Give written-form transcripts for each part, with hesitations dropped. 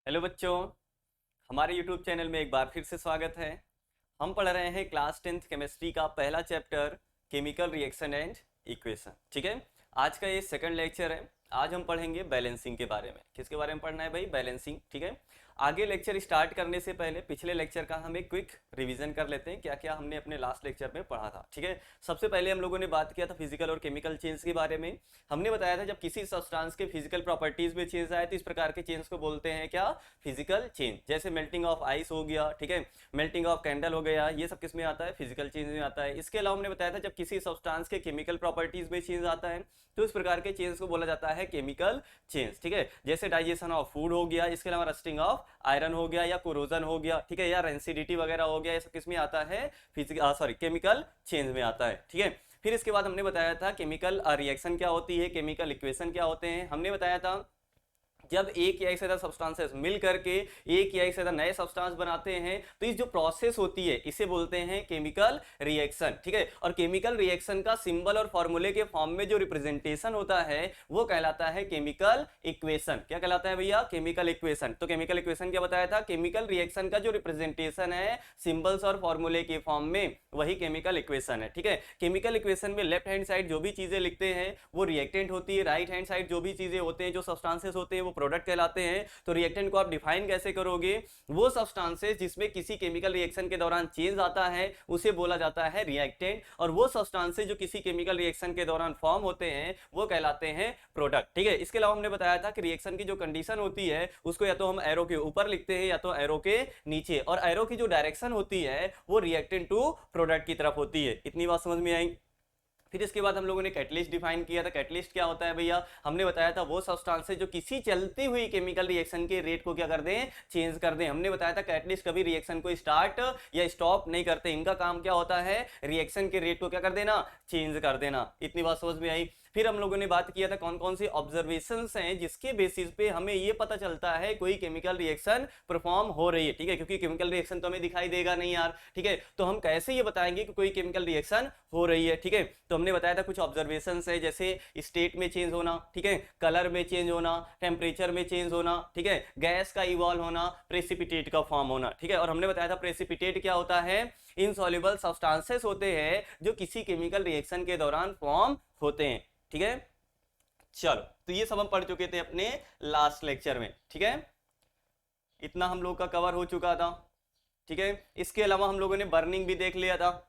Hello बच्चों, हमारे YouTube channel में एक बार फिर से स्वागत है। हम पढ़ रहे हैं क्लास 10th केमिस्ट्री का पहला chapter chemical reaction and equation. ठीक है, आज का ये सेकंड लेक्चर है। आज हम पढ़ेंगे बैलेंसिंग के बारे में। किसके बारे में पढ़ना है भाई? बैलेंसिंग। ठीक है, आगे लेक्चर स्टार्ट करने से पहले पिछले लेक्चर का हम एक क्विक रिवीजन कर लेते हैं, क्या क्या हमने अपने लास्ट लेक्चर में पढ़ा था। ठीक है, सबसे पहले हम लोगों ने बात किया था फिजिकल और केमिकल चेंज के बारे में। हमने बताया था जब किसी सब्सटेंस के फिजिकल प्रॉपर्टीज में चेंज आए तो इस प्रकार के चेंज को बोलते हैं क्या? Physical change. जैसे मेल्टिंग ऑफ आइस हो गया, ठीक है, मेल्टिंग ऑफ कैंडल हो गया, ये सब किस में आता है? फिजिकल चेंज में आता है। इसके अलावा हमने बताया था जब किसी सब्सटेंस के केमिकल प्रॉपर्टीज में चेंज आता है तो इस प्रकार के चेंज को बोला जाता है केमिकल चेंज। ठीक है, जैसे डाइजेशन ऑफ फूड हो गया, इसके अलावा रस्टिंग ऑफ आयरन हो गया या कोरोजन हो गया, ठीक है, या रेंसिडिटी वगैरह हो गया, ये सब किस में आता है? केमिकल चेंज में आता है। ठीक है, फिर इसके बाद हमने बताया था केमिकल रिएक्शन क्या होती है, केमिकल इक्वेशन क्या होते हैं। हमने बताया था जब एक या एक से ज्यादा सब्सटेंसेस मिल करके एक या एक से ज्यादा नए सब्सटेंस बनाते हैं तो इस जो प्रोसेस होती है इसे बोलते हैं केमिकल रिएक्शन। ठीक है, और केमिकल रिएक्शन का सिंबल और फॉर्मूले के फॉर्म में जो रिप्रेजेंटेशन होता है वो कहलाता है केमिकल इक्वेशन। क्या कहलाता है भैया? Chemical equation. तो केमिकल इक्वेशन क्या बताया था? केमिकल रिएक्शन का जो रिप्रेजेंटेशन है सिंबल्स और फॉर्मूले के फॉर्म में, वही केमिकल इक्वेशन है। ठीक है, केमिकल इक्वेशन में लेफ्ट हैंड साइड जो भी चीजें लिखते हैं वो रिएक्टेंट होती है, राइट हैंड साइड जो भी चीजें होते हैं, जो सब्सटेंसेस होते हैं, वो प्रोडक्ट कहलाते हैं। तो रिएक्टेंट को आप डिफाइन कैसे करोगे? वो सब्सटेंसेस जिसमें किसी केमिकल रिएक्शन के दौरान चेंज आता है उसे बोला जाता है रिएक्टेंट, और वो सब्सटेंसेस जो किसी केमिकल रिएक्शन के दौरान फॉर्म होते हैं वो कहलाते हैं प्रोडक्ट। ठीक है, इसके अलावा हमने बताया था कि रिएक्शन की जो कंडीशन होती है उसको या तो हम एरो के ऊपर लिखते हैं या तो एरो के नीचे, और एरो की जो डायरेक्शन होती है वो रिएक्टेंट टू प्रोडक्ट की तरफ होती है। इतनी बात समझ में आई? फिर इसके बाद हम लोगों ने कैटलिस्ट डिफाइन किया था। कैटलिस्ट क्या होता है भैया? हमने बताया था वो सब्सटेंसेस जो किसी चलती हुई केमिकल रिएक्शन के रेट को क्या कर दें? चेंज कर दें। हमने बताया था कैटलिस्ट कभी रिएक्शन को स्टार्ट या स्टॉप नहीं करते, इनका काम क्या होता है? रिएक्शन के रेट को क्या कर देना? चेंज कर देना। इतनी बात समझ में आई? फिर हम लोगों ने बात किया था कौन कौन सी ऑब्जर्वेशंस हैं जिसके बेसिस पे हमें ये पता चलता है कोई केमिकल रिएक्शन परफॉर्म हो रही है। ठीक है, क्योंकि केमिकल रिएक्शन तो हमें दिखाई देगा नहीं यार। ठीक है, तो हम कैसे ये बताएंगे कि कोई केमिकल रिएक्शन हो रही है? ठीक है, तो हमने बताया था कुछ ऑब्जर्वेशंस है, जैसे स्टेट में चेंज होना, ठीक है, कलर में चेंज होना, टेम्परेचर में चेंज होना, ठीक है, गैस का इवॉल्व होना, प्रेसिपिटेट का फॉर्म होना। ठीक है, और हमने बताया था प्रेसिपिटेट क्या होता है? इनसॉल्युबल सब्सटेंसेस होते हैं जो किसी केमिकल रिएक्शन के दौरान फॉर्म होते हैं। ठीक है, चलो, तो ये सब हम पढ़ चुके थे अपने लास्ट लेक्चर में। ठीक है, इतना हम लोग का कवर हो चुका था। ठीक है, इसके अलावा हम लोगों ने बर्निंग भी देख लिया था,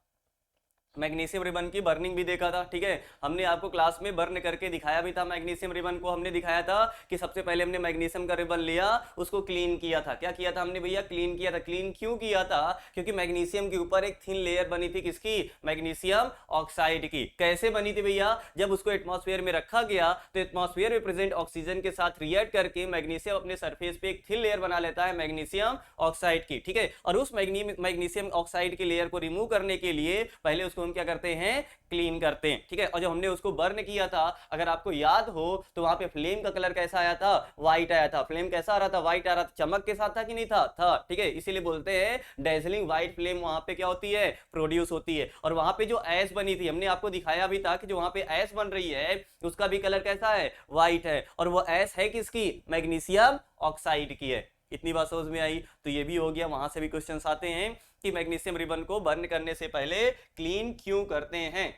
मैग्नीशियम रिबन की बर्निंग भी देखा था। ठीक है, हमने आपको क्लास में बर्न करके दिखाया भी था। मैग्नीशियम रिबन को हमने दिखाया था कि सबसे पहले हमने मैग्नीशियम का रिबन लिया, उसको क्लीन किया था। क्या किया था हमने भैया? क्लीन किया था। क्लीन क्यों किया था? क्योंकि मैग्नीशियम के ऊपर एक थिन लेयर बनी थी, किसकी? मैग्नीशियम ऑक्साइड की। कैसे बनी थी भैया? जब उसको एटमॉस्फेयर में रखा गया तो एटमॉस्फेयर में प्रेजेंट ऑक्सीजन के साथ रिएक्ट करके मैग्नीशियम अपने सरफेस पे एक थिन लेयर बना लेता है मैग्नीशियम ऑक्साइड की। ठीक है, और उस मैग्नीशियम ऑक्साइड की लेयर को रिमूव करने के लिए पहले उसको हम क्या करते हैं? क्लीन करते हैं। ठीक है, और जब हमने उसको बर्न किया था, अगर आपको याद हो तो वहां पे फ्लेम का कलर कैसा आया था? व्हाइट आया था। फ्लेम कैसा आ रहा था? व्हाइट आ रहा था। चमक के साथ था कि नहीं था? था। ठीक है, इसीलिए बोलते हैं डेजलिंग व्हाइट फ्लेम वहां पे क्या होती है? प्रोड्यूस होती है। और वहां पे जो ऐश बनी थी, हमने आपको दिखाया भी था कि जो वहां पे ऐश बन रही है उसका भी कलर कैसा है? व्हाइट है। और वो ऐश है किसकी? मैग्नीशियम ऑक्साइड की है। इतनी बात समझ में आई? तो ये भी हो गया। वहां से भी क्वेश्चंस आते हैं कि मैग्नीशियम रिबन को बर्न करने से पहले क्लीन क्यों करते हैं,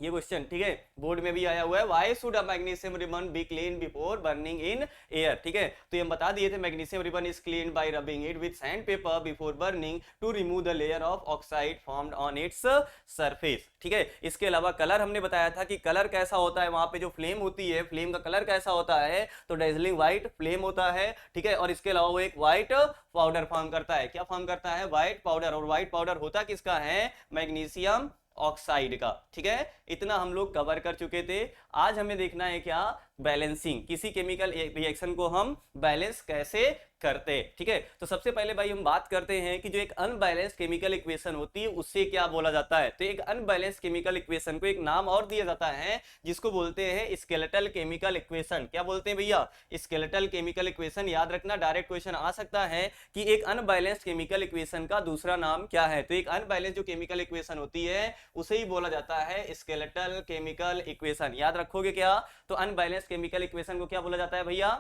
ये क्वेश्चन। ठीक है, बोर्ड में भी आया हुआ है, why should a magnesium ribbon be clean before burning in air. ठीक है, तो ये हम बता दिए थे magnesium ribbon is clean by rubbing it with sand paper before burning to remove the layer of oxide formed on its surface. ठीक है, इसके अलावा कलर हमने बताया था कि कलर कैसा होता है, वहां पे जो फ्लेम होती है फ्लेम का कलर कैसा होता है? तो डेजलिंग व्हाइट फ्लेम होता है। ठीक है, और इसके अलावा वो एक व्हाइट पाउडर फॉर्म करता है। क्या फॉर्म करता है? White powder. और व्हाइट पाउडर होता किसका है? मैग्नीशियम ऑक्साइड का। ठीक है, इतना हम लोग कवर कर चुके थे। आज हमें देखना है क्या? बैलेंसिंग। किसी केमिकल रिएक्शन को हम बैलेंस कैसे करते हैं। ठीक है, तो सबसे पहले भाई हम बात करते हैं कि जो एक अनबैलेंस्ड केमिकल इक्वेशन होती है उससे क्या बोला जाता है। तो एक अनबैलेंस्ड केमिकल इक्वेशन को एक नाम और दिया जाता है जिसको बोलते हैं स्केलेटल केमिकल इक्वेशन। क्या बोलते हैं भैया? Skeletal chemical equation. याद रखना, डायरेक्ट क्वेश्चन आ सकता है कि एक अनबैलेंस्ड केमिकल इक्वेशन का दूसरा नाम क्या है। तो एक अनबैलेंस्ड जो केमिकल इक्वेशन होती है उसे ही बोला जाता है स्केलेटल केमिकल इक्वेशन। याद रखोगे क्या? तो अनबैलेंस्ड केमिकल इक्वेशन को क्या बोला जाता है भैया?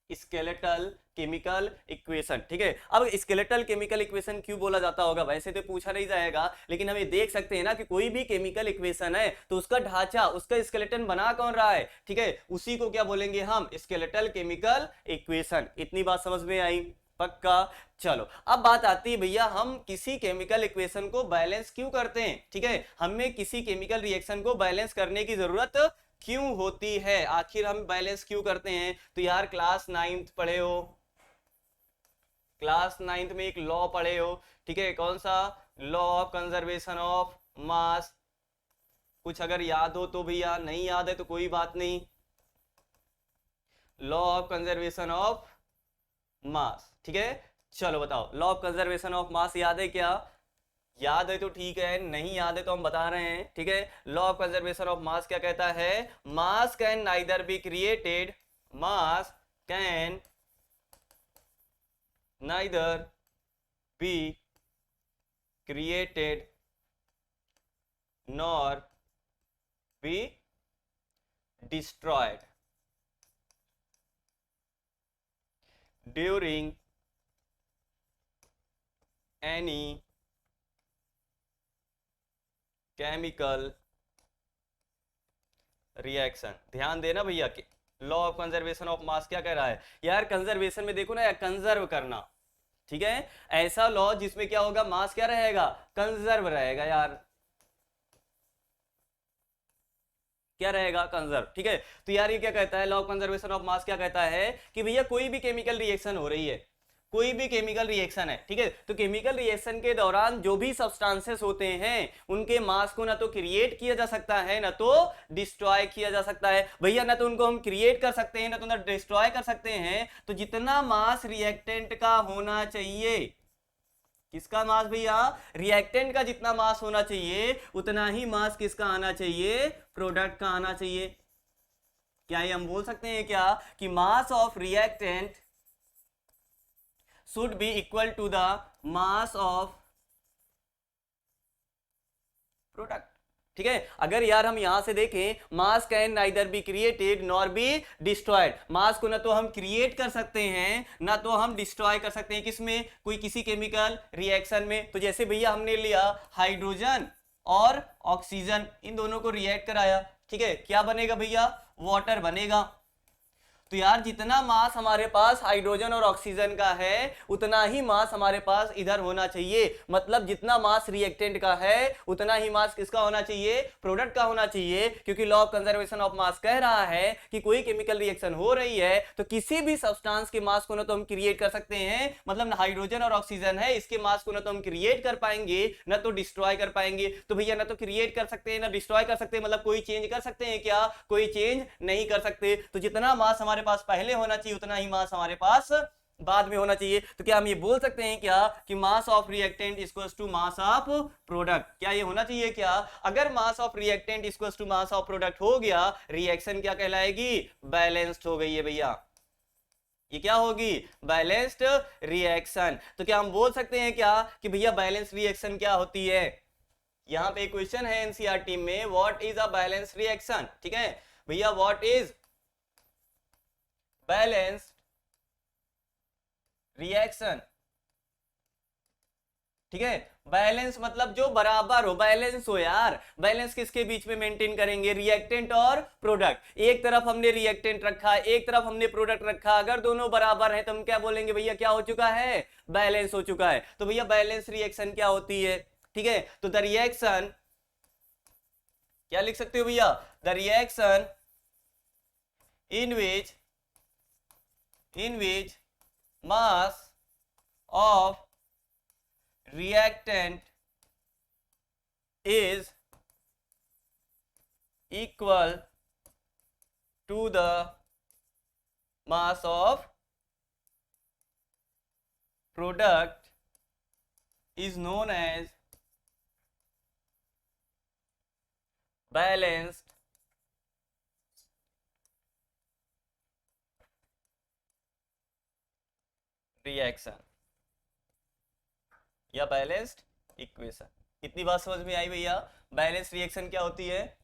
Skeletal chemical equation. ठीक है, अब स्केलेटल केमिकल इक्वेशन क्यों बोला जाता होगा, वैसे तो पूछा नहीं जाएगा, लेकिन हम ये देख सकते हैं ना कि कोई भी केमिकल इक्वेशन है तो उसका ढांचा, उसका स्केलेटन बना कौन रहा है, ठीक है, उसी को क्या बोलेंगे हम, स्केलेटल केमिकल इक्वेशन। इतनी बात समझ में आई, पक्का। चलो अब बात आती है भैया, हम किसी केमिकल इक्वेशन को बैलेंस क्यों करते हैं, ठीक है, हमें किसी केमिकल रिएक्शन को बैलेंस करने की जरूरत क्यों होती है, आखिर हम बैलेंस क्यों करते हैं। तो यार क्लास 9th पढ़े हो, क्लास 9th में एक लॉ पढ़े हो, ठीक है, कौन सा, लॉ ऑफ कंजर्वेशन ऑफ मास। कुछ अगर याद हो तो भैया, नहीं याद है तो कोई बात नहीं। लॉ ऑफ कंजर्वेशन ऑफ मास, ठीक है। चलो बताओ, लॉ ऑफ कंजर्वेशन ऑफ मास याद है क्या, याद है तो ठीक है, नहीं याद है तो हम बता रहे हैं, ठीक है। लॉ ऑफ कंजर्वेशन ऑफ मास क्या कहता है, मास can neither be created, mass can neither be created nor be destroyed during any chemical reaction. ध्यान देना भैया कि लॉ ऑफ कंजर्वेशन ऑफ मास क्या कह रहा है, यार कंजर्वेशन में देखो ना, यार कंजर्व करना, ठीक है, ऐसा लॉ जिसमें क्या होगा, मास क्या रहेगा, कंजर्व रहेगा यार, क्या रहेगा, कंजर्व, ठीक है। तो यार ये क्या कहता है, लॉ ऑफ कंजर्वेशन ऑफ मास क्या कहता है कि भैया कोई भी केमिकल रिएक्शन हो रही है, कोई भी केमिकल रिएक्शन है, ठीक है, तो केमिकल रिएक्शन के दौरान जो भी सब्सटेंसेस होते हैं उनके मास को ना तो क्रिएट किया जा सकता है ना तो डिस्ट्रॉय किया जा सकता है भैया, ना तो उनको हम क्रिएट कर सकते हैं ना तो उन्हें डिस्ट्रॉय कर सकते हैं। तो जितना मास रिएक्टेंट का होना चाहिए, किसका मास भैया, रिएक्टेंट का जितना मास होना चाहिए उतना ही मास किसका आना चाहिए, प्रोडक्ट का आना चाहिए। क्या ये हम बोल सकते हैं क्या कि mass of reactant should be equal to the mass of product, ठीक है। अगर यार हम यहां से देखें, mass can neither be created nor be destroyed, mass को ना तो हम क्रिएट कर सकते हैं ना तो हम डिस्ट्रॉय कर सकते हैं, किसमें, कोई किसी केमिकल रिएक्शन में। तो जैसे भैया हमने लिया हाइड्रोजन और ऑक्सीजन, इन दोनों को रिएक्ट कराया, ठीक है, क्या बनेगा भैया, वाटर बनेगा। तो यार जितना मास हमारे पास हाइड्रोजन और ऑक्सीजन का है उतना ही मास हमारे पास इधर होना चाहिए, मतलब जितना मास रिएक्टेंट का है उतना ही मास किसका होना चाहिए, प्रोडक्ट का होना चाहिए, क्योंकि लॉ ऑफ कंजर्वेशन ऑफ मास कह रहा है कि कोई केमिकल रिएक्शन हो रही है तो किसी भी सब्सटेंस के मास को ना तो हम क्रिएट कर सकते हैं, मतलब हाइड्रोजन और ऑक्सीजन है, इसके मास को ना तो हम क्रिएट कर पाएंगे ना तो डिस्ट्रॉय कर पाएंगे। तो भैया ना तो क्रिएट कर सकते हैं ना डिस्ट्रॉय कर सकते हैं, मतलब कोई चेंज कर सकते हैं क्या, कोई चेंज नहीं कर सकते। तो जितना मास हमारे पास पहले होना चाहिए उतना ही मास हमारे पास बाद में होना चाहिए। तो क्या हम ये बोल सकते हैं क्या कि mass of reactant equals to mass of product, क्या ये होना चाहिए क्या, अगर mass of reactant equals to mass of product हो गया, रिएक्शन क्या कहलाएगी, बैलेंस्ड हो गई है भैया, ये क्या होगी, बैलेंस्ड रिएक्शन। तो क्या हम बोल सकते हैं क्या कि भैया बैलेंस रिएक्शन क्या होती है, यहां पे क्वेश्चन है एनसीईआरटी में, what is a balance reaction, ठीक है भैया, व्हाट इज बैलेंस्ड रिएक्शन, ठीक है, बैलेंस मतलब जो बराबर हो, बैलेंस हो यार, बैलेंस किसके बीच में मेंटेन करेंगे, रिएक्टेंट और प्रोडक्ट, एक तरफ हमने रिएक्टेंट रखा एक तरफ हमने प्रोडक्ट रखा, अगर दोनों बराबर हैं तो हम क्या बोलेंगे भैया, क्या हो चुका है, बैलेंस हो चुका है। तो भैया बैलेंस रिएक्शन क्या होती है, ठीक है, तो द रिएक्शन, क्या लिख सकते हो भैया, the reaction in which mass of reactant is equal to the mass of product is known as balanced reaction या बैलेंस्ड इक्वेशन। इतनी बात समझ में आई भैया, बैलेंस रिएक्शन क्या होती है,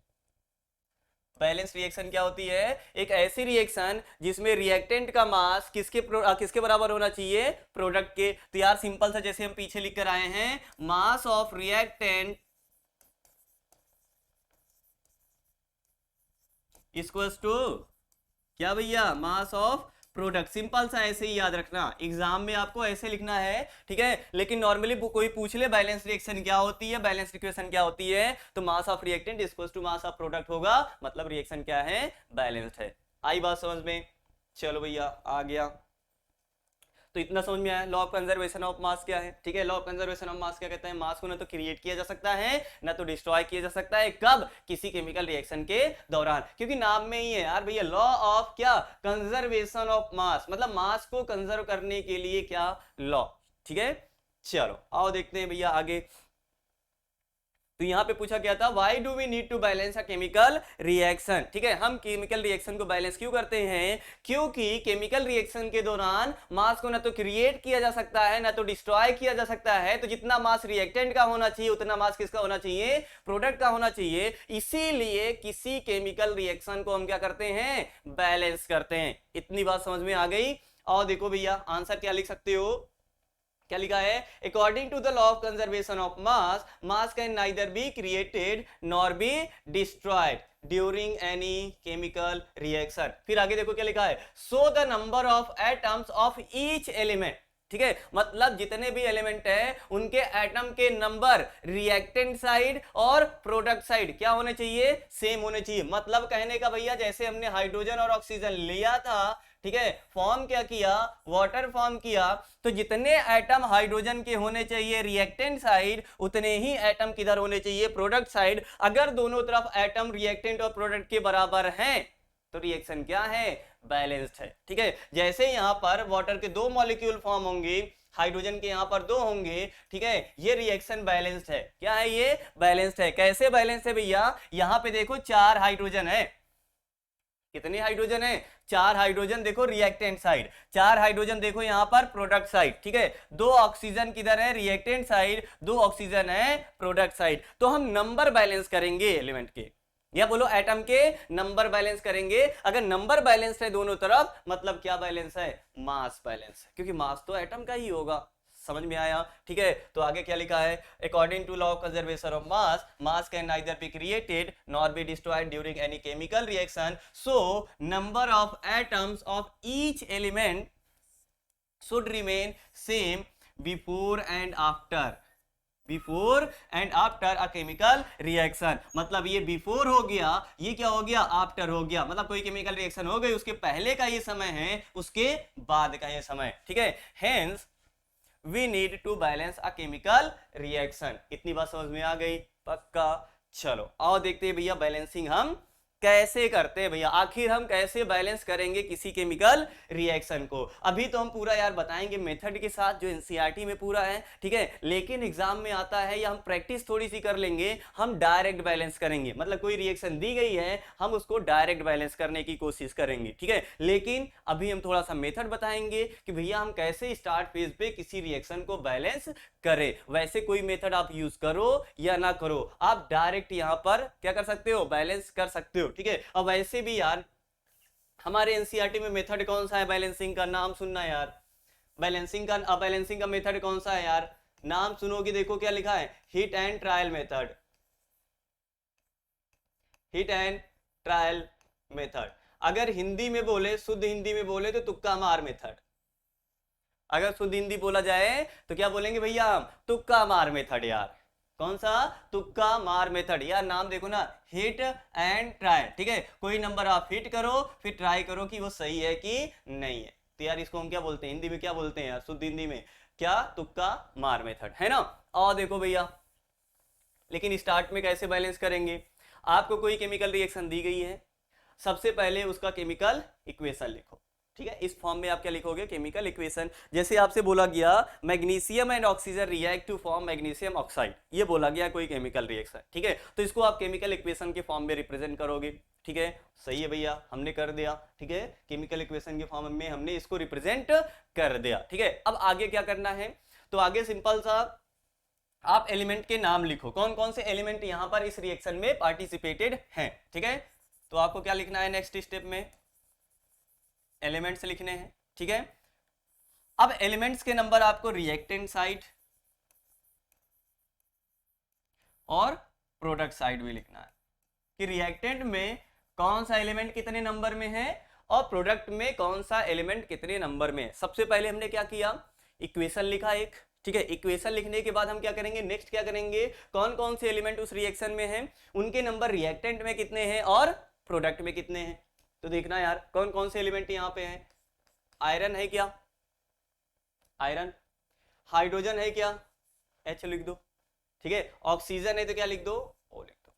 बैलेंस रिएक्शन क्या होती है? एक ऐसी रिएक्शन जिसमें रिएक्टेंट का मास किसके बराबर होना चाहिए? प्रोडक्ट के। तो यार सिंपल सा जैसे हम पीछे लिख कर आए हैं, mass of reactant equals to क्या भैया? मास ऑफ प्रोडक्ट। सिंपल सा ऐसे ही याद रखना, एग्जाम में आपको ऐसे लिखना है, ठीक है। लेकिन नॉर्मली कोई पूछ ले बैलेंस रिएक्शन क्या होती है, बैलेंस इक्वेशन क्या होती है, तो mass of reactant equals to mass of product होगा, मतलब रिएक्शन क्या है? बैलेंस्ड है। आई बात समझ में? चलो भैया आ गया। तो इतना समझ में आया लॉ ऑफ कंजर्वेशन ऑफ मास क्या है, ठीक है। लॉ ऑफ कंजर्वेशन ऑफ मास क्या कहता है? मास को ना तो क्रिएट किया जा सकता है ना तो डिस्ट्रॉय किया जा सकता है। कब? किसी केमिकल रिएक्शन के दौरान, क्योंकि नाम में ही है यार भैया, लॉ ऑफ क्या? कंजर्वेशन ऑफ मास, मतलब मास को कंजर्व करने के लिए क्या? लॉ, ठीक है। चलो आओ देखते हैं भैया आगे। तो यहां पे पूछा गया था why do we need to balance a chemical reaction, ठीक है। हम केमिकल रिएक्शन को बैलेंस क्यों करते हैं? क्योंकि केमिकल रिएक्शन के दौरान मास को ना तो क्रिएट किया जा सकता है ना तो डिस्ट्रॉय किया जा सकता है। तो जितना मास रिएक्टेंट का होना चाहिए उतना मास किसका होना चाहिए? प्रोडक्ट का होना चाहिए। इसीलिए किसी केमिकल रिएक्शन को हम क्या करते हैं? बैलेंस करते हैं। इतनी बात समझ में आ गई। और देखो भैया आंसर क्या लिख सकते हो, क्या लिखा है? According to the law of conservation of mass, mass can neither be created nor be destroyed during any chemical reaction. फिर आगे देखो क्या लिखा है, so the number of atoms of each element, ठीक है। मतलब जितने भी एलिमेंट है उनके एटम के नंबर रिएक्टेंट साइड और प्रोडक्ट साइड क्या होने चाहिए? सेम होने चाहिए। मतलब कहने का भैया जैसे हमने हाइड्रोजन और ऑक्सीजन लिया था, ठीक है, फॉर्म क्या किया? वाटर फॉर्म किया, तो जितने एटम हाइड्रोजन के होने चाहिए रिएक्टेंट साइड उतने ही एटम किधर होने चाहिए? Product side. अगर दोनों तरफ एटम रिएक्टेंट और प्रोडक्ट के बराबर हैं तो रिएक्शन क्या है? बैलेंस्ड है, ठीक है। जैसे यहां पर वाटर के 2 मॉलिक्यूल फॉर्म होंगे, हाइड्रोजन के यहां पर 2 होंगे, ठीक है, ये रिएक्शन बैलेंस्ड है। क्या है ये? बैलेंस्ड है। कैसे बैलेंस्ड है भैया? यहां पे देखो 4 हाइड्रोजन है। कितने हाइड्रोजन है? 4 हाइड्रोजन देखो रिएक्टेंट साइड, 4 हाइड्रोजन देखो यहां पर प्रोडक्ट साइड, ठीक है। 2 ऑक्सीजन किधर है? रिएक्टेंट साइड, 2 ऑक्सीजन है प्रोडक्ट साइड। तो हम नंबर बैलेंस करेंगे एलिमेंट के, या बोलो एटम के नंबर बैलेंस करेंगे। अगर नंबर बैलेंस है दोनों तरफ, मतलब क्या बैलेंस है? मास बैलेंस है, क्योंकि मास तो एटम का ही होगा। समझ में आया? ठीक है। तो आगे क्या लिखा है? According to law of conservation of mass, mass can neither be created nor be destroyed during any chemical reaction, so number of atoms of each element should remain same before and after, before and after a chemical reaction. मतलब ये before हो गया, ये क्या हो गया? After हो गया। मतलब कोई केमिकल रिएक्शन हो गई, उसके पहले का ये समय है, उसके बाद का ये समय, ठीक है। Hence we need to balance a chemical reaction. इतनी बात समझ में आ गई? पक्का। चलो आओ देखते हैं भैया बैलेंसिंग हम कैसे करते हैं। भैया आखिर हम कैसे बैलेंस करेंगे किसी केमिकल रिएक्शन को? अभी तो हम पूरा यार बताएंगे मेथड के साथ जो एनसीईआरटी में पूरा है, ठीक है। लेकिन एग्जाम में आता है या हम प्रैक्टिस थोड़ी सी कर लेंगे, हम डायरेक्ट बैलेंस करेंगे। मतलब कोई रिएक्शन दी गई है, हम उसको डायरेक्ट बैलेंस करने की कोशिश करेंगे, ठीक है। लेकिन अभी हम थोड़ा सा मेथड बताएंगे कि भैया हम कैसे स्टार्ट फेज पे किसी रिएक्शन को बैलेंस करें। वैसे कोई मेथड आप यूज करो या ना करो, आप डायरेक्ट यहां पर क्या कर सकते हो? बैलेंस कर सकते हो, ठीक है। अब वैसे भी यार हमारे एनसीईआरटी में मेथड कौन सा है बैलेंसिंग का? नाम सुनना यार, बैलेंसिंग का मेथड कौन सा है यार? नाम सुनोगे, देखो क्या लिखा है, hit and trial method, hit and trial method. अगर हिंदी में बोले, शुद्ध हिंदी में बोले तो तुक्का मार मेथड। अगर शुद्ध हिंदी बोला जाए तो क्या बोलेंगे भैया? तुक्का मार मेथड। यार कौन सा? तुक्का मार मेथड। यार नाम देखो ना, हिट एंड ट्राई, ठीक है। कोई नंबर आप हिट करो, फिर ट्राई करो कि वो सही है कि नहीं है। तो यार इसको हम क्या बोलते हैं हिंदी में? क्या बोलते हैं यार शुद्ध हिंदी में? क्या? तुक्का मार मेथड, है ना। और देखो भैया, लेकिन स्टार्ट में कैसे बैलेंस करेंगे? आपको कोई केमिकल रिएक्शन दी गई है, सबसे पहले उसका केमिकल इक्वेशन लिखो, ठीक है। इस फॉर्म में आप क्या लिखोगे? Chemical equation. जैसे आपसे बोला गया magnesium and oxygen react to form magnesium oxide, ये बोला गया कोई केमिकल रिएक्शन, ठीक है। तो इसको आप केमिकल इक्वेशन के फॉर्म में रिप्रेजेंट करोगे, ठीक है। सही है भैया, हमने कर दिया, ठीक है। केमिकल इक्वेशन के फॉर्म में हमने इसको रिप्रेजेंट कर दिया, ठीक है। अब आगे क्या करना है? तो आगे सिंपल सा आप एलिमेंट के नाम लिखो, कौन कौन से एलिमेंट यहां पर इस रिएक्शन में पार्टिसिपेटेड हैं, ठीक है। तो आपको क्या लिखना है नेक्स्ट स्टेप में, एलिमेंट्स लिखने हैं, ठीक है। अब एलिमेंट्स के नंबर आपको रिएक्टेंट साइड और प्रोडक्ट साइड भी लिखना है कि रिएक्टेंट में कौन सा एलिमेंट कितने नंबर में है और प्रोडक्ट में कौन सा एलिमेंट कितने नंबर में है। सबसे पहले हमने क्या किया, इक्वेशन लिखा एक, ठीक है। इक्वेशन लिखने के बाद हम क्या करेंगे, नेक्स्ट क्या करेंगे, कौन कौन से एलिमेंट उस रिएक्शन में हैं, उनके नंबर रिएक्टेंट में कितने हैं और प्रोडक्ट में कितने हैं। तो देखना यार कौन कौन से एलिमेंट यहाँ पे हैं। आयरन है क्या, आयरन। हाइड्रोजन है क्या, H लिख दो, ठीक है। ऑक्सीजन है तो क्या लिख दो, O लिख दो,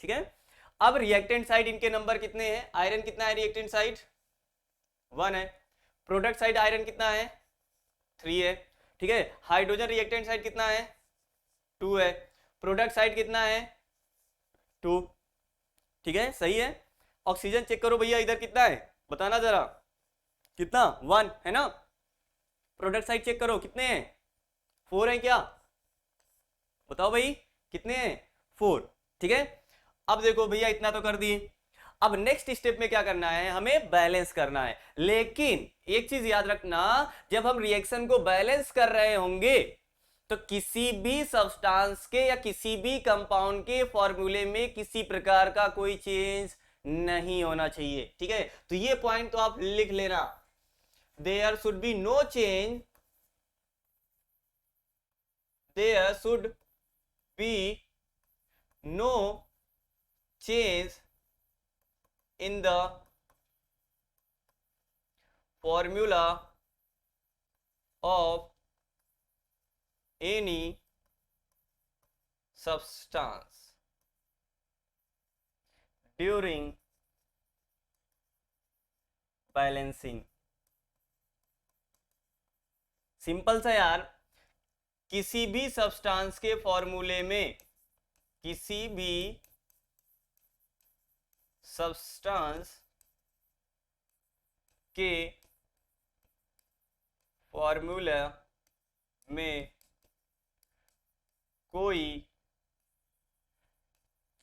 ठीक है। अब रिएक्टेंट साइड इनके नंबर कितने हैं, आयरन कितना है रिएक्टेंट साइड 1 है, प्रोडक्ट साइड आयरन कितना है 3 है, ठीक है। हाइड्रोजन रिएक्टेंट साइड कितना है 2 है, प्रोडक्ट साइड कितना है 2, ठीक है, सही है। ऑक्सीजन चेक करो भैया इधर कितना है, बताना जरा, कितना 1 है ना। प्रोडक्ट साइड चेक करो कितने हैं 4 है क्या, बताओ भाई कितने हैं 4, ठीक है। अब देखो भैया इतना तो कर दिए, अब नेक्स्ट स्टेप में क्या करना है, हमें बैलेंस करना है। लेकिन एक चीज याद रखना, जब हम रिएक्शन को बैलेंस कर रहे होंगे तो किसी भी सब्सटेंस के या किसी भी कंपाउंड के फॉर्मूले में किसी प्रकार का कोई चेंज नहीं होना चाहिए, ठीक है। तो ये पॉइंट तो आप लिख लेना, there should be no change, there should be no change in the formula of any substance during balancing। Simple सा यार, किसी भी सब्सटेंस के फॉर्मूले में, किसी भी सब्सटेंस के फॉर्मूला में कोई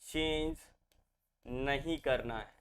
चेंज नहीं करना है।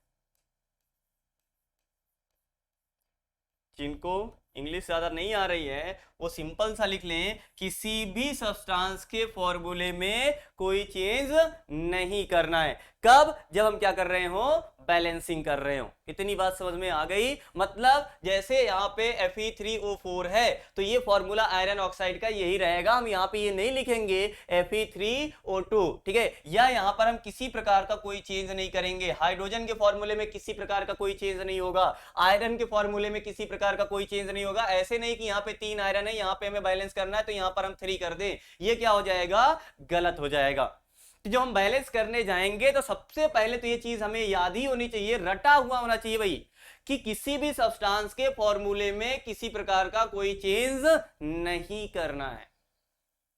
जिनको इंग्लिश ज़्यादा नहीं आ रही है वो सिंपल सा लिख लें, किसी भी सब्सटेंस के फॉर्मूले में कोई चेंज नहीं करना है। कब, जब हम क्या कर रहे हो, बैलेंसिंग कर रहे हो। इतनी बात समझ में आ गई। मतलब जैसे यहाँ पे Fe3O4 है तो ये फॉर्मूला आयरन ऑक्साइड का यही रहेगा, हम यहाँ पे ये नहीं लिखेंगे Fe3O2, ठीक है। या यहाँ पर हम किसी प्रकार का कोई चेंज नहीं करेंगे। हाइड्रोजन के फॉर्मूले में किसी प्रकार का कोई चेंज नहीं होगा, आयरन के फॉर्मूले में किसी प्रकार का कोई चेंज नहीं होगा। ऐसे नहीं कि यहाँ पे 3 आयरन है, यहाँ पे हमें बैलेंस करना है तो यहाँ पर हम 3 कर दें, ये क्या हो जाएगा, गलत हो जाएगा। तो जब हम बैलेंस करने जाएंगे तो सबसे पहले तो ये चीज हमें याद ही होनी चाहिए, रटा हुआ होना चाहिए भाई, कि किसी भी सब्सटेंस के फॉर्मूले में किसी प्रकार का कोई चेंज नहीं करना है।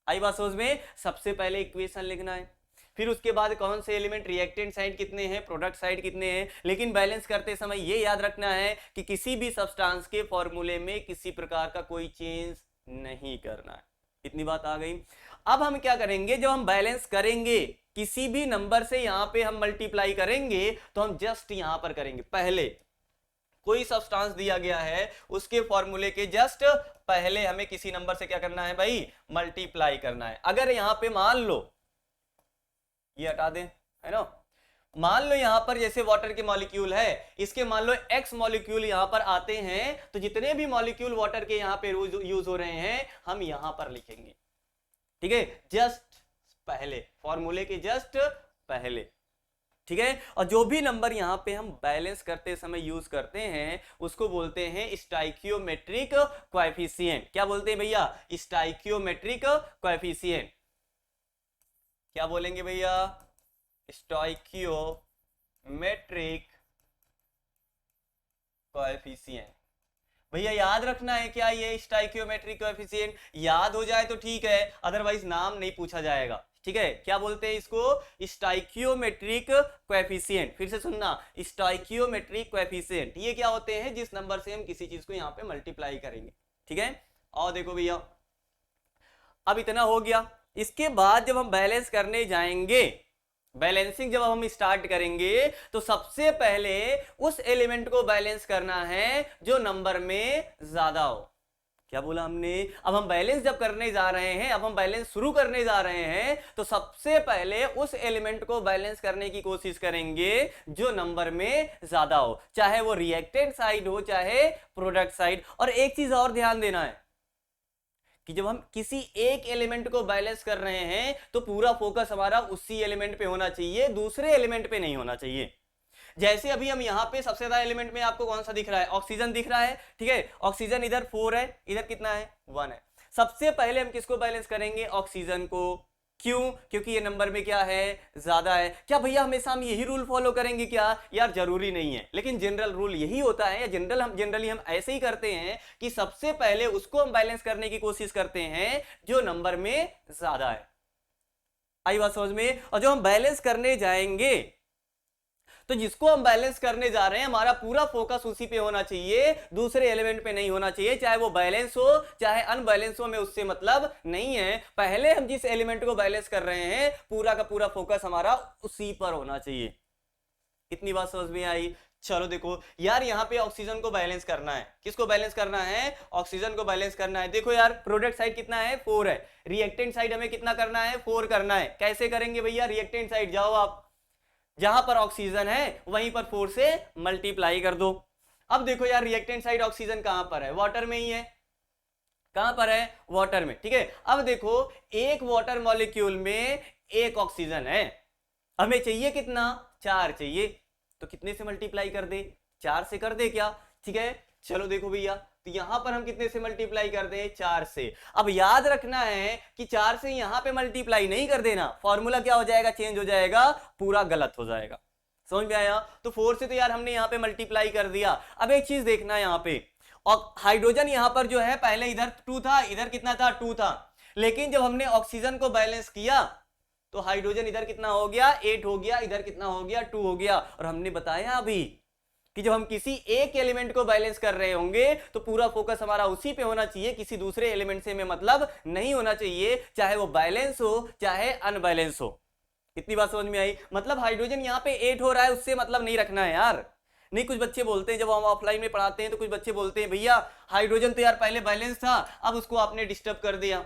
आई बात समझ में। सबसे पहले इक्वेशन लिखना है, फिर उसके बाद कौन से एलिमेंट रिएक्टेंट साइड कितने हैं, प्रोडक्ट साइड कितने हैं। लेकिन बैलेंस करते समय ये याद रखना है कि किसी भी सब्सटेंस के फॉर्मूले में किसी प्रकार का कोई चेंज नहीं करना है। इतनी बात आ गई। अब हम क्या करेंगे, जब हम बैलेंस करेंगे किसी भी नंबर से यहां पे हम मल्टीप्लाई करेंगे तो हम जस्ट यहां पर करेंगे, पहले कोई सब्सटेंस दिया गया है उसके फॉर्मूले के जस्ट पहले हमें किसी नंबर से क्या करना है भाई, मल्टीप्लाई करना है। अगर यहां पे मान लो, ये हटा दें, है ना, मान लो यहां पर जैसे वाटर के मॉलिक्यूल है, इसके मान लो x मॉलिक्यूल यहां पर आते हैं तो जितने भी मॉलिक्यूल वाटर के यहां पे यूज हो रहे हैं हम यहां पर लिखेंगे, ठीक है, जस्ट पहले, फॉर्मूले के जस्ट पहले, ठीक है। और जो भी नंबर यहां पे हम बैलेंस करते समय यूज करते हैं उसको बोलते हैं स्टाइकियोमेट्रिक कोएफिशिएंट। क्या बोलते हैं भैया, स्टाइकियोमेट्रिक कोएफिशिएंट। क्या बोलेंगे भैया, स्टाइकियोमेट्रिक कोएफिशिएंट। भैया याद रखना है क्या, ये स्टाइकियोमेट्रिक कोएफिशिएंट याद हो जाए तो ठीक है, अदरवाइज नाम नहीं पूछा जाएगा, ठीक है। क्या बोलते हैं इसको, स्टाइकियोमेट्रिक कोएफिशिएंट। फिर से सुनना, स्टाइकियोमेट्रिक कोएफिशिएंट ये क्या होते हैं, जिस नंबर से हम किसी चीज को यहां पे मल्टीप्लाई करेंगे, ठीक है। और देखो भैया अब इतना हो गया। इसके बाद जब हम बैलेंस करने जाएंगे बैलेंसिंग जब हम स्टार्ट करेंगे तो सबसे पहले उस एलिमेंट को बैलेंस करना है जो नंबर में ज्यादा हो। क्या बोला हमने? अब हम बैलेंस जब करने जा रहे हैं, अब हम बैलेंस शुरू करने जा रहे हैं, तो सबसे पहले उस एलिमेंट को बैलेंस करने की कोशिश करेंगे जो नंबर में ज्यादा हो, चाहे वो रिएक्टेंट साइड हो चाहे प्रोडक्ट साइड। और एक चीज और ध्यान देना है कि जब हम किसी एक एलिमेंट को बैलेंस कर रहे हैं तो पूरा फोकस हमारा उसी एलिमेंट पे होना चाहिए, दूसरे एलिमेंट पे नहीं होना चाहिए। जैसे अभी हम यहाँ पे सबसे ज्यादा एलिमेंट में आपको कौन सा दिख रहा है? ऑक्सीजन दिख रहा है, ठीक है। ऑक्सीजन इधर 4 है, इधर कितना है? 1 है। सबसे पहले हम किसको बैलेंस करेंगे? ऑक्सीजन को। क्यों? क्योंकि ये नंबर में क्या है? ज्यादा है। क्या भैया हमेशा हम यही रूल फॉलो करेंगे क्या? यार जरूरी नहीं है, लेकिन जनरल रूल यही होता है, या जनरली हम ऐसे ही करते हैं कि सबसे पहले उसको हम बैलेंस करने की कोशिश करते हैं जो नंबर में ज्यादा है। आई बात समझ में? और जो हम बैलेंस करने जाएंगे तो जिसको हम बैलेंस करने जा रहे हैं हमारा पूरा फोकस उसी पे होना चाहिए, दूसरे एलिमेंट पे नहीं होना चाहिए। चाहे वो बैलेंस हो चाहे अनबैलेंस हो, हमें उससे मतलब नहीं है। पहले हम जिस एलिमेंट को बैलेंस कर रहे हैं पूरा का पूरा फोकस हमारा उसी पर होना चाहिए। इतनी बात समझ में आई? चलो देखो यार, यहाँ पे ऑक्सीजन को बैलेंस करना है। किसको बैलेंस करना है? ऑक्सीजन को बैलेंस करना है। देखो यार, प्रोडक्ट साइड कितना है? 4 है। रिएक्टेंट साइड हमें कितना करना है? 4 करना है। कैसे करेंगे भैया? रिएक्टेंट साइड जाओ आप, जहां पर ऑक्सीजन है वहीं पर 4 से मल्टीप्लाई कर दो। अब देखो यार, रिएक्टेंट साइड ऑक्सीजन कहां पर है? वाटर में ही है। कहां पर है? वाटर में, ठीक है। अब देखो, एक वाटर मॉलिक्यूल में एक ऑक्सीजन है, हमें चाहिए कितना? 4 चाहिए। तो कितने से मल्टीप्लाई कर दे? 4 से कर दे क्या? ठीक है। चलो देखो भैया, तो यहां पर हम कितने से मल्टीप्लाई कर दें? 4 से। अब याद रखना है कि 4 से यहां पे मल्टीप्लाई नहीं कर देना, फॉर्मूला क्या हो जाएगा? चेंज हो जाएगा, पूरा गलत हो जाएगा। समझ में आया? तो 4 से तो यार हमने यहां पे मल्टीप्लाई कर दिया। अब एक चीज देखना है यहां पे, और हाइड्रोजन यहां पर जो है पहले इधर 2 था, इधर कितना था? 2 था। लेकिन जब हमने ऑक्सीजन को बैलेंस किया तो हाइड्रोजन इधर कितना हो गया? 8 हो गया, इधर कितना हो गया? 2 हो गया। और हमने बताया अभी कि जब हम किसी एक एलिमेंट को बैलेंस कर रहे होंगे तो पूरा फोकस हमारा उसी पे होना चाहिए, किसी दूसरे एलिमेंट से हमें मतलब नहीं होना चाहिए, चाहे वो बैलेंस हो चाहे अनबैलेंस हो। इतनी बात समझ में आई? मतलब हाइड्रोजन यहाँ पे 8 हो रहा है, उससे मतलब नहीं रखना है यार। नहीं, कुछ बच्चे बोलते हैं, जब हम ऑफलाइन में पढ़ाते हैं तो कुछ बच्चे बोलते हैं भैया हाइड्रोजन तो यार पहले बैलेंस था, अब उसको आपने डिस्टर्ब कर दिया।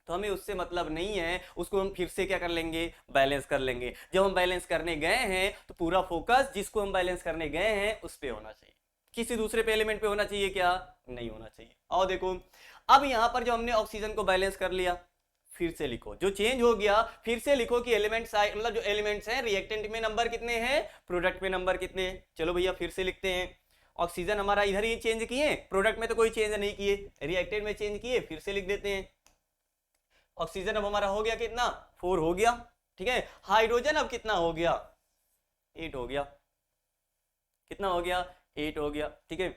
तो हमें उससे मतलब नहीं है, उसको हम फिर से क्या कर लेंगे? बैलेंस कर लेंगे। जब हम बैलेंस करने गए हैं तो पूरा फोकस जिसको हम बैलेंस करने गए हैं उस पे होना चाहिए, किसी दूसरे पे एलिमेंट पे होना चाहिए क्या? नहीं होना चाहिए। और देखो, अब यहां पर जो हमने ऑक्सीजन को बैलेंस कर लिया, फिर से लिखो जो चेंज हो गया, फिर से लिखो कि एलिमेंट साइड मतलब जो एलिमेंट्स हैं रिएक्टेंट में नंबर कितने हैं, प्रोडक्ट में नंबर कितने हैं। चलो भैया फिर से लिखते हैं। ऑक्सीजन हमारा इधर ही चेंज किए, प्रोडक्ट में तो कोई चेंज नहीं किए, रिएक्टेंट में चेंज किए। फिर से लिख देते हैं, ऑक्सीजन अब हमारा हो गया कितना? 4 हो गया, ठीक है। हाइड्रोजन अब कितना हो गया? 8 हो गया। कितना हो गया? 8 हो गया, ठीक है।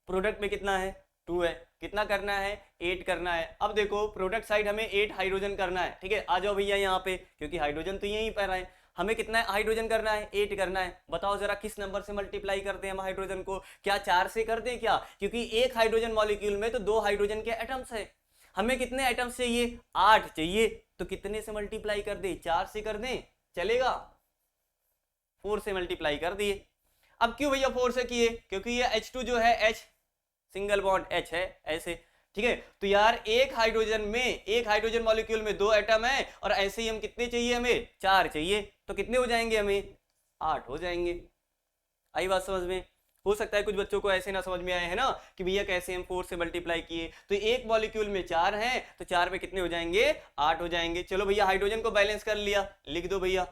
प्रोडक्ट में कितना है? 2 है। कितना करना है? 8 करना है। अब देखो, प्रोडक्ट साइड हमें 8 हाइड्रोजन करना है, ठीक है। आ जाओ भैया यहाँ पे, क्योंकि हाइड्रोजन तो यहीं पर है। हमें कितना हाइड्रोजन करना है? 8 करना है। बताओ जरा किस नंबर से मल्टीप्लाई करते हैं हम हाइड्रोजन को? क्या 4 से कर दें क्या? क्योंकि एक हाइड्रोजन मॉलिक्यूल में तो 2 हाइड्रोजन के एटम्स है। हमें कितने एटम्स चाहिए? 8 चाहिए। तो कितने से मल्टीप्लाई कर दें? 4 से कर दें, चलेगा? 4 से मल्टीप्लाई कर दिए। अब क्यों भैया 4 से किए? क्योंकि ये H2 जो है, H सिंगल बॉन्ड H है ऐसे, ठीक है। तो यार एक हाइड्रोजन में, एक हाइड्रोजन मॉलिक्यूल में 2 एटम है, और ऐसे ही हम कितने चाहिए? हमें 4 चाहिए। तो कितने हो जाएंगे? हमें 8 हो जाएंगे। आई बात समझ में? हो सकता है कुछ बच्चों को ऐसे ना समझ में आए है ना कि भैया कैसे हम 4 से मल्टीप्लाई किए। तो एक मॉलिक्यूल में 4 हैं, तो 4 में कितने हो जाएंगे? 8 हो जाएंगे। चलो भैया हाइड्रोजन को बैलेंस कर लिया, लिख दो भैया।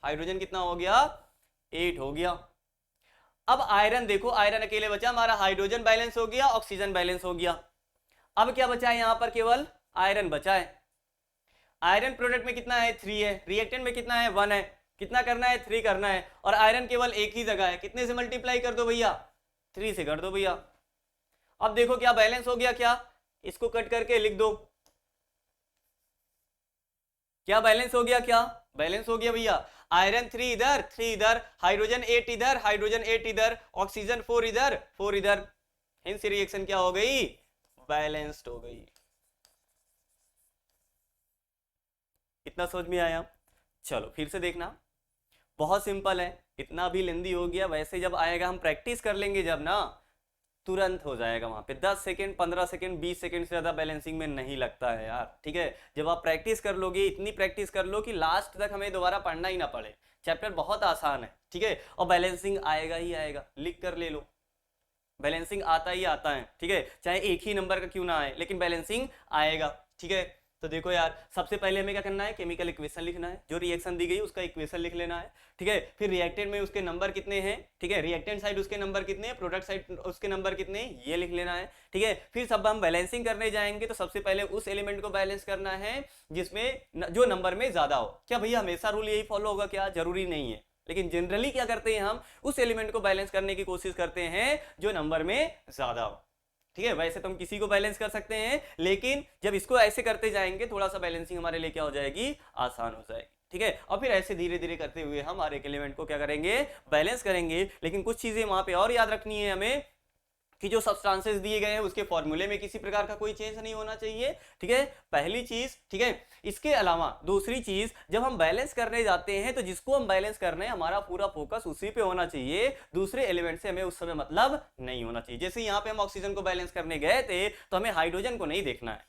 हाइड्रोजन कितना हो गया? 8 हो गया। अब आयरन देखो, आयरन अकेले बचा हमारा। हाइड्रोजन बैलेंस हो गया, ऑक्सीजन बैलेंस हो गया। अब क्या बचा है? यहां पर केवल आयरन बचा है। आयरन प्रोडक्ट में कितना है? 3 है। रिएक्टेंट में कितना है? 1 है। कितना करना है? 3 करना है। और आयरन केवल एक ही जगह है, कितने से मल्टीप्लाई कर दो भैया? 3 से कर दो भैया। अब देखो क्या बैलेंस हो गया? क्या इसको कट करके लिख दो, क्या बैलेंस हो गया? क्या बैलेंस हो गया भैया? आयरन 3 इधर, 3 इधर, हाइड्रोजन 8 इधर, हाइड्रोजन 8 इधर, ऑक्सीजन 4 इधर, 4 इधर। हिंस रिएक्शन क्या हो गई? बैलेंस्ड हो गई। इतना समझ में आया? चलो फिर से देखना, बहुत सिंपल है, इतना भी लेंदी हो गया। वैसे जब आएगा हम प्रैक्टिस कर लेंगे जब ना, तुरंत हो जाएगा वहां पे। 10 सेकंड, 15 सेकंड, 20 सेकंड से ज़्यादा बैलेंसिंग में नहीं लगता है यार, ठीक है। जब आप प्रैक्टिस कर लोगे, इतनी प्रैक्टिस कर लो कि लास्ट तक हमें दोबारा पढ़ना ही ना पड़े। चैप्टर बहुत आसान है, ठीक है। और बैलेंसिंग आएगा ही आएगा, लिख कर ले लो, बैलेंसिंग आता ही आता है, ठीक है। चाहे एक ही नंबर का क्यों ना आए, लेकिन बैलेंसिंग आएगा, ठीक है। तो देखो यार, सबसे पहले हमें क्या करना है, केमिकल इक्वेशन लिखना है। जो रिएक्शन दी गई उसका इक्वेशन लिख लेना है, ठीक है। फिर रिएक्टेंट में उसके नंबर कितने हैं, ठीक है। रिएक्टेंट साइड उसके नंबर कितने हैं, प्रोडक्ट साइड उसके नंबर कितने हैं, ये लिख लेना है, ठीक है। फिर सब हम बैलेंसिंग करने जाएंगे तो सबसे पहले उस एलिमेंट को बैलेंस करना है जिसमें जो नंबर में ज्यादा हो। क्या भैया हमेशा रूल यही फॉलो होगा क्या? जरूरी नहीं है, लेकिन जनरली क्या करते हैं, हम उस एलिमेंट को बैलेंस करने की कोशिश करते हैं जो नंबर में ज्यादा हो, ठीक है। वैसे तो हम किसी को बैलेंस कर सकते हैं, लेकिन जब इसको ऐसे करते जाएंगे थोड़ा सा बैलेंसिंग हमारे लिए क्या हो जाएगी, आसान हो जाएगी, ठीक है। और फिर ऐसे धीरे धीरे करते हुए हम हर एक एलिमेंट को क्या करेंगे, बैलेंस करेंगे। लेकिन कुछ चीजें वहां पे और याद रखनी है हमें, कि जो सब्सटेंसेस दिए गए हैं उसके फॉर्मूले में किसी प्रकार का कोई चेंज नहीं होना चाहिए, ठीक है, पहली चीज, ठीक है। इसके अलावा दूसरी चीज, जब हम बैलेंस करने जाते हैं तो जिसको हम बैलेंस कर रहे हैं हमारा पूरा फोकस उसी पे होना चाहिए, दूसरे एलिमेंट से हमें उस समय मतलब नहीं होना चाहिए। जैसे यहाँ पे हम ऑक्सीजन को बैलेंस करने गए थे तो हमें हाइड्रोजन को नहीं देखना है,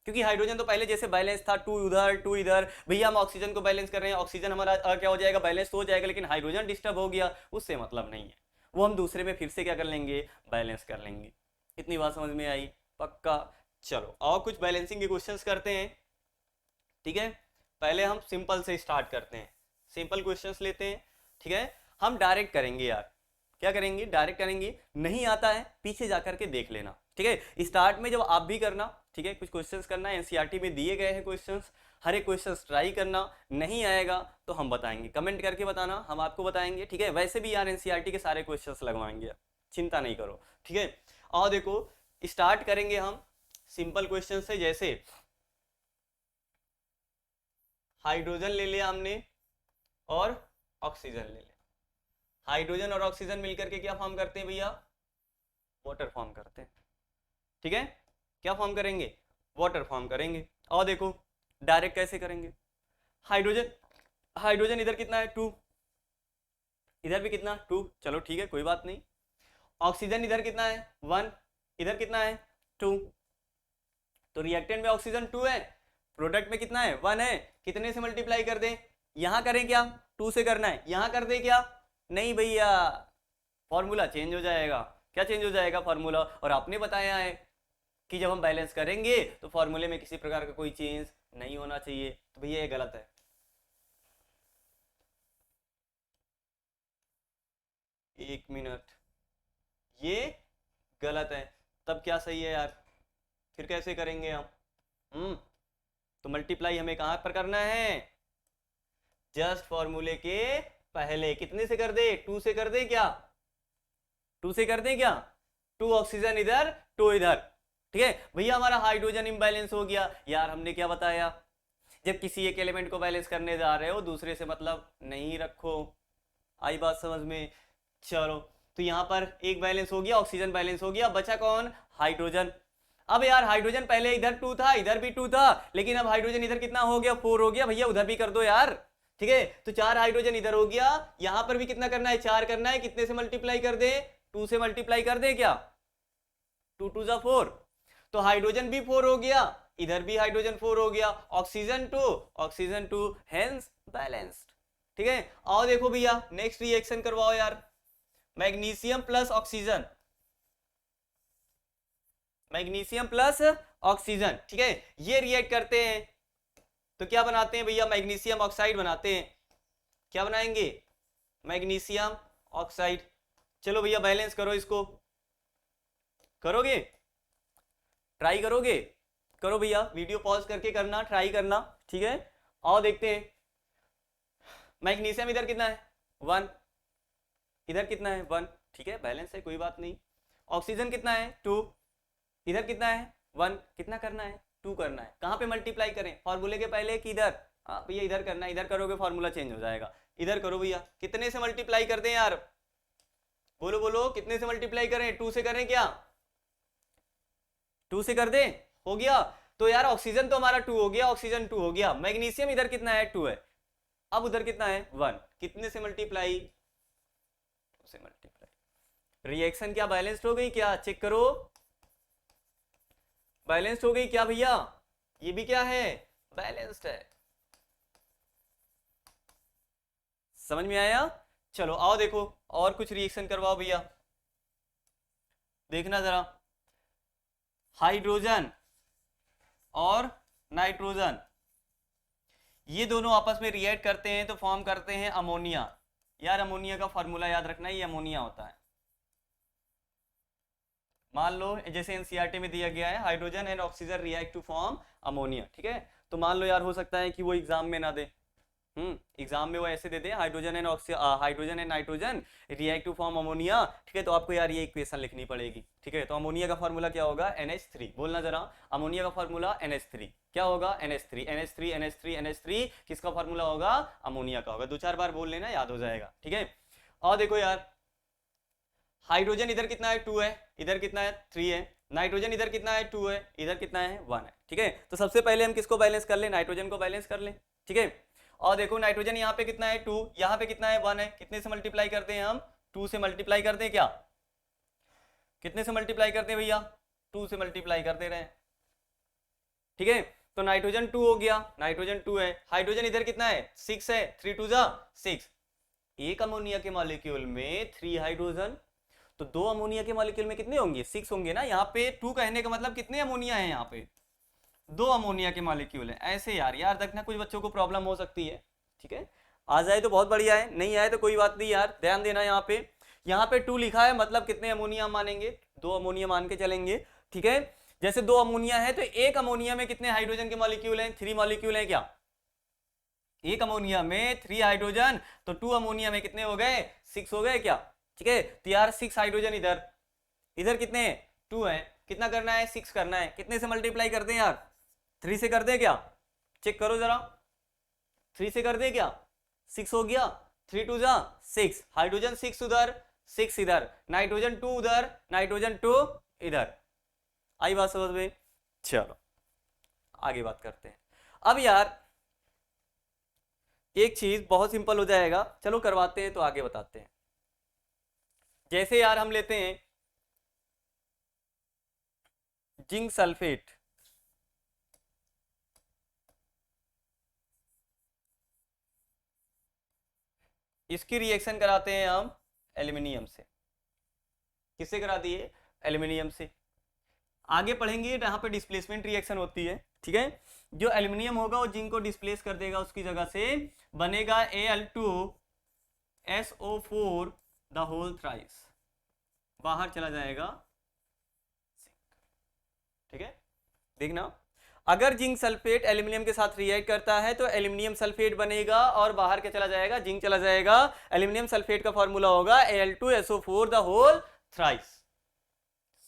क्योंकि हाइड्रोजन तो पहले जैसे बैलेंस था, 2 उधर 2 इधर। भैया हम ऑक्सीजन को बैलेंस कर रहे हैं, ऑक्सीजन हमारा क्या हो जाएगा, बैलेंस तो हो जाएगा, लेकिन हाइड्रोजन डिस्टर्ब हो गया, उससे मतलब नहीं है। वो हम दूसरे में फिर से क्या कर लेंगे, बैलेंस कर लेंगे। इतनी बात समझ में आई? पक्का। चलो और कुछ बैलेंसिंग के क्वेश्चंस करते हैं, ठीक है। पहले हम सिंपल से स्टार्ट करते हैं, सिंपल क्वेश्चंस लेते हैं, ठीक है। हम डायरेक्ट करेंगे यार, क्या करेंगे, डायरेक्ट करेंगे। नहीं आता है पीछे जाकर के देख लेना, ठीक है। स्टार्ट में जब आप भी करना, ठीक है, कुछ क्वेश्चंस करना, एनसीईआरटी में दिए गए हैं क्वेश्चंस, हर एक क्वेश्चंस ट्राई करना। नहीं आएगा तो हम बताएंगे, कमेंट करके बताना, हम आपको बताएंगे, ठीक है। वैसे भी यार एनसीईआरटी के सारे क्वेश्चंस लगवाएंगे, चिंता नहीं करो, ठीक है। और देखो स्टार्ट करेंगे हम सिंपल क्वेश्चन से, जैसे हाइड्रोजन ले लिया हमने और ऑक्सीजन ले लिया। हाइड्रोजन और ऑक्सीजन मिलकर के क्या फॉर्म करते हैं भैया, वाटर फॉर्म करते हैं, ठीक है। क्या फॉर्म करेंगे, वाटर फॉर्म करेंगे। और देखो डायरेक्ट कैसे करेंगे, हाइड्रोजन, हाइड्रोजन इधर कितना है 2, इधर भी कितना 2, चलो ठीक है कोई बात नहीं। ऑक्सीजन इधर कितना है 1, इधर कितना है 2, तो रिएक्टेंट में ऑक्सीजन 2 है, प्रोडक्ट में कितना है 1 है। कितने से मल्टीप्लाई कर दें, यहां करें क्या, 2 से करना है, यहां कर दे क्या, नहीं भैया फॉर्मूला चेंज हो जाएगा। क्या चेंज हो जाएगा, फॉर्मूला। और आपने बताया है कि जब हम बैलेंस करेंगे तो फॉर्मूले में किसी प्रकार का कोई चेंज नहीं होना चाहिए, तो भैया ये गलत है। एक मिनट, ये गलत है, तब क्या सही है यार, फिर कैसे करेंगे हम, तो मल्टीप्लाई हमें कहां पर करना है, जस्ट फॉर्मूले के पहले। कितने से कर दे, 2 से कर दे क्या, 2 से कर दे क्या, 2 ऑक्सीजन इधर 2 इधर, ठीक है। भैया हमारा हाइड्रोजन इम्बैलेंस हो गया यार, हमने क्या बताया, जब किसी एक एलिमेंट को बैलेंस करने जा रहे हो दूसरे से मतलब नहीं रखो। आई बात समझ में? चलो तो यहां पर एक बैलेंस हो गया, ऑक्सीजन बैलेंस हो गया, बचा कौन, हाइड्रोजन। अब यार हाइड्रोजन पहले इधर 2 था, इधर भी 2 था, लेकिन अब हाइड्रोजन इधर कितना हो गया, 4 हो गया। भैया उधर भी कर दो यार, ठीक है। तो 4 हाइड्रोजन इधर हो गया, यहां पर भी कितना करना है, 4 करना है। कितने से मल्टीप्लाई कर दे, 2 से मल्टीप्लाई कर दे क्या, 2 2 जा 4, तो हाइड्रोजन भी 4 हो गया, इधर भी हाइड्रोजन 4 हो गया, ऑक्सीजन 2, ऑक्सीजन 2, हेंस बैलेंस्ड, ठीक है। और देखो भैया नेक्स्ट रिएक्शन करवाओ यार, magnesium plus oxygen, magnesium plus oxygen, ठीक है। ये रिएक्ट करते हैं तो क्या बनाते हैं भैया, मैग्नीशियम ऑक्साइड बनाते हैं। क्या बनाएंगे, मैग्नीशियम ऑक्साइड। चलो भैया बैलेंस करो इसको, करोगे, ट्राई करोगे, करो भैया, वीडियो पॉज करके करना, ट्राई करना, ठीक है। और देखते हैं मैग्नीशियम इधर कितना है 1, इधर कितना है 1, ठीक है बैलेंस है कोई बात नहीं। ऑक्सीजन कितना है 2, इधर कितना है 1, कितना करना है 2 करना है। कहां पे मल्टीप्लाई करें, फॉर्मूले के पहले कि इधर, हाँ भैया इधर करना है, इधर करोगे फॉर्मूला चेंज हो जाएगा। इधर करो भैया, कितने से मल्टीप्लाई कर दें यार, बोलो बोलो कितने से मल्टीप्लाई करें, 2 से करें क्या, 2 से कर दें, हो गया। तो यार ऑक्सीजन तो हमारा 2 हो गया, ऑक्सीजन 2 हो गया, मैग्नीशियम इधर कितना है 2 है, अब उधर कितना है 1, कितने से मल्टीप्लाई, 2 से मल्टीप्लाई। रिएक्शन क्या बैलेंस्ड हो गई क्या, चेक करो, बैलेंस्ड हो गई क्या भैया, ये भी क्या है बैलेंस्ड है। समझ में आया। चलो आओ देखो और कुछ रिएक्शन करवाओ भैया, देखना जरा, हाइड्रोजन और नाइट्रोजन ये दोनों आपस में रिएक्ट करते हैं तो फॉर्म करते हैं अमोनिया। यार अमोनिया का फॉर्मूला याद रखना, ये अमोनिया होता है। मान लो जैसे एनसीईआरटी में दिया गया है hydrogen and oxygen react to form ammonia, ठीक है। तो मान लो यार हो सकता है कि वो एग्जाम में ना दे, एग्जाम में वो ऐसे दे दे hydrogen and nitrogen react to form ammonia, ठीक है। तो आपको यार ये इक्वेशन लिखनी पड़ेगी, ठीक है। तो अमोनिया का फॉर्मूला क्या होगा NH3, बोलना जरा, अमोनिया का फॉर्मूला NH3 क्या होगा, NH3 NH3 NH3 NH3 किसका फॉर्मूला होगा, अमोनिया का होगा। 2-4 बार बोल लेना, याद हो जाएगा, ठीक है। और देखो यार हाइड्रोजन इधर कितना है 2 है, इधर कितना है 3 है, नाइट्रोजन इधर कितना है 2 है, इधर कितना है 1 है, ठीक है। तो सबसे पहले हम किसको बैलेंस कर ले, नाइट्रोजन को बैलेंस कर ले, ठीक है। और देखो नाइट्रोजन यहाँ पे कितना है 2, यहाँ पे कितना है 1 है, कितने से मल्टीप्लाई करते हैं हम, 2 से मल्टीप्लाई करते हैं क्या, कितने से मल्टीप्लाई करते हैं भैया, 2 से मल्टीप्लाई करते रहे, ठीक है। तो नाइट्रोजन 2 हो गया, नाइट्रोजन 2 है, हाइड्रोजन इधर कितना है 6 है, 3 2 जा 6, एक अमोनिया के मॉलिक्यूल में 3 हाइड्रोजन, तो 2 अमोनिया के मॉलिक्यूल में कितने होंगे 6 होंगे ना। यहाँ पे 2 कहने का मतलब कितने अमोनिया है, यहाँ पे 2 अमोनिया के मॉलिक्यूल है। ऐसे यार याद रखना, कुछ बच्चों को प्रॉब्लम हो सकती है, ठीक है। आ जाए तो बहुत बढ़िया है, नहीं आए तो कोई बात नहीं यार, ध्यान देना। यहाँ पे 2 लिखा है मतलब कितने अमोनिया मानेंगे, 2 अमोनिया मान के चलेंगे, ठीक है। जैसे 2 अमोनिया है तो एक अमोनिया में कितने हाइड्रोजन के मॉलिक्यूल हैं, 3 मॉलिक्यूल हैं क्या, एक अमोनिया में 3 हाइड्रोजन, तो 2 अमोनिया में कितने हो गए 6 हो गए क्या, ठीक है। तो यार 6 हाइड्रोजन इधर, इधर कितने 2 है, कितना करना है 6 करना है, कितने से मल्टीप्लाई करते हैं यार 3 से कर दे क्या, चेक करो जरा, 3 से कर दे क्या, 6 हो गया, 3 2 जा 6, हाइड्रोजन 6 उधर 6 इधर, नाइट्रोजन 2 उधर, नाइट्रोजन 2 इधर। आई बात समझ में। चलो आगे बात करते हैं। अब यार एक चीज बहुत सिंपल हो जाएगा, चलो करवाते हैं तो आगे बताते हैं। जैसे यार हम लेते हैं जिंक सल्फेट, इसकी रिएक्शन कराते हैं हम एल्यूमिनियम से, किससे करा दिए, एल्यूमिनियम से। आगे पढ़ेंगे यहाँ पे डिस्प्लेसमेंट रिएक्शन होती है, ठीक है। जो एल्यूमिनियम होगा वो जिंक को डिस्प्लेस कर देगा, उसकी जगह से बनेगा Al2SO4 द होल थ्राइस, बाहर चला जाएगा, ठीक है। देखना अगर जिंक सल्फेट एल्यूमिनियम के साथ रिएक्ट करता है तो एल्यूमिनियम सल्फेट बनेगा और बाहर क्या चला जाएगा, जिंक चला जाएगा। एल्यूमिनियम सल्फेट का फॉर्मूला होगा Al2SO4 द होल थ्राइस।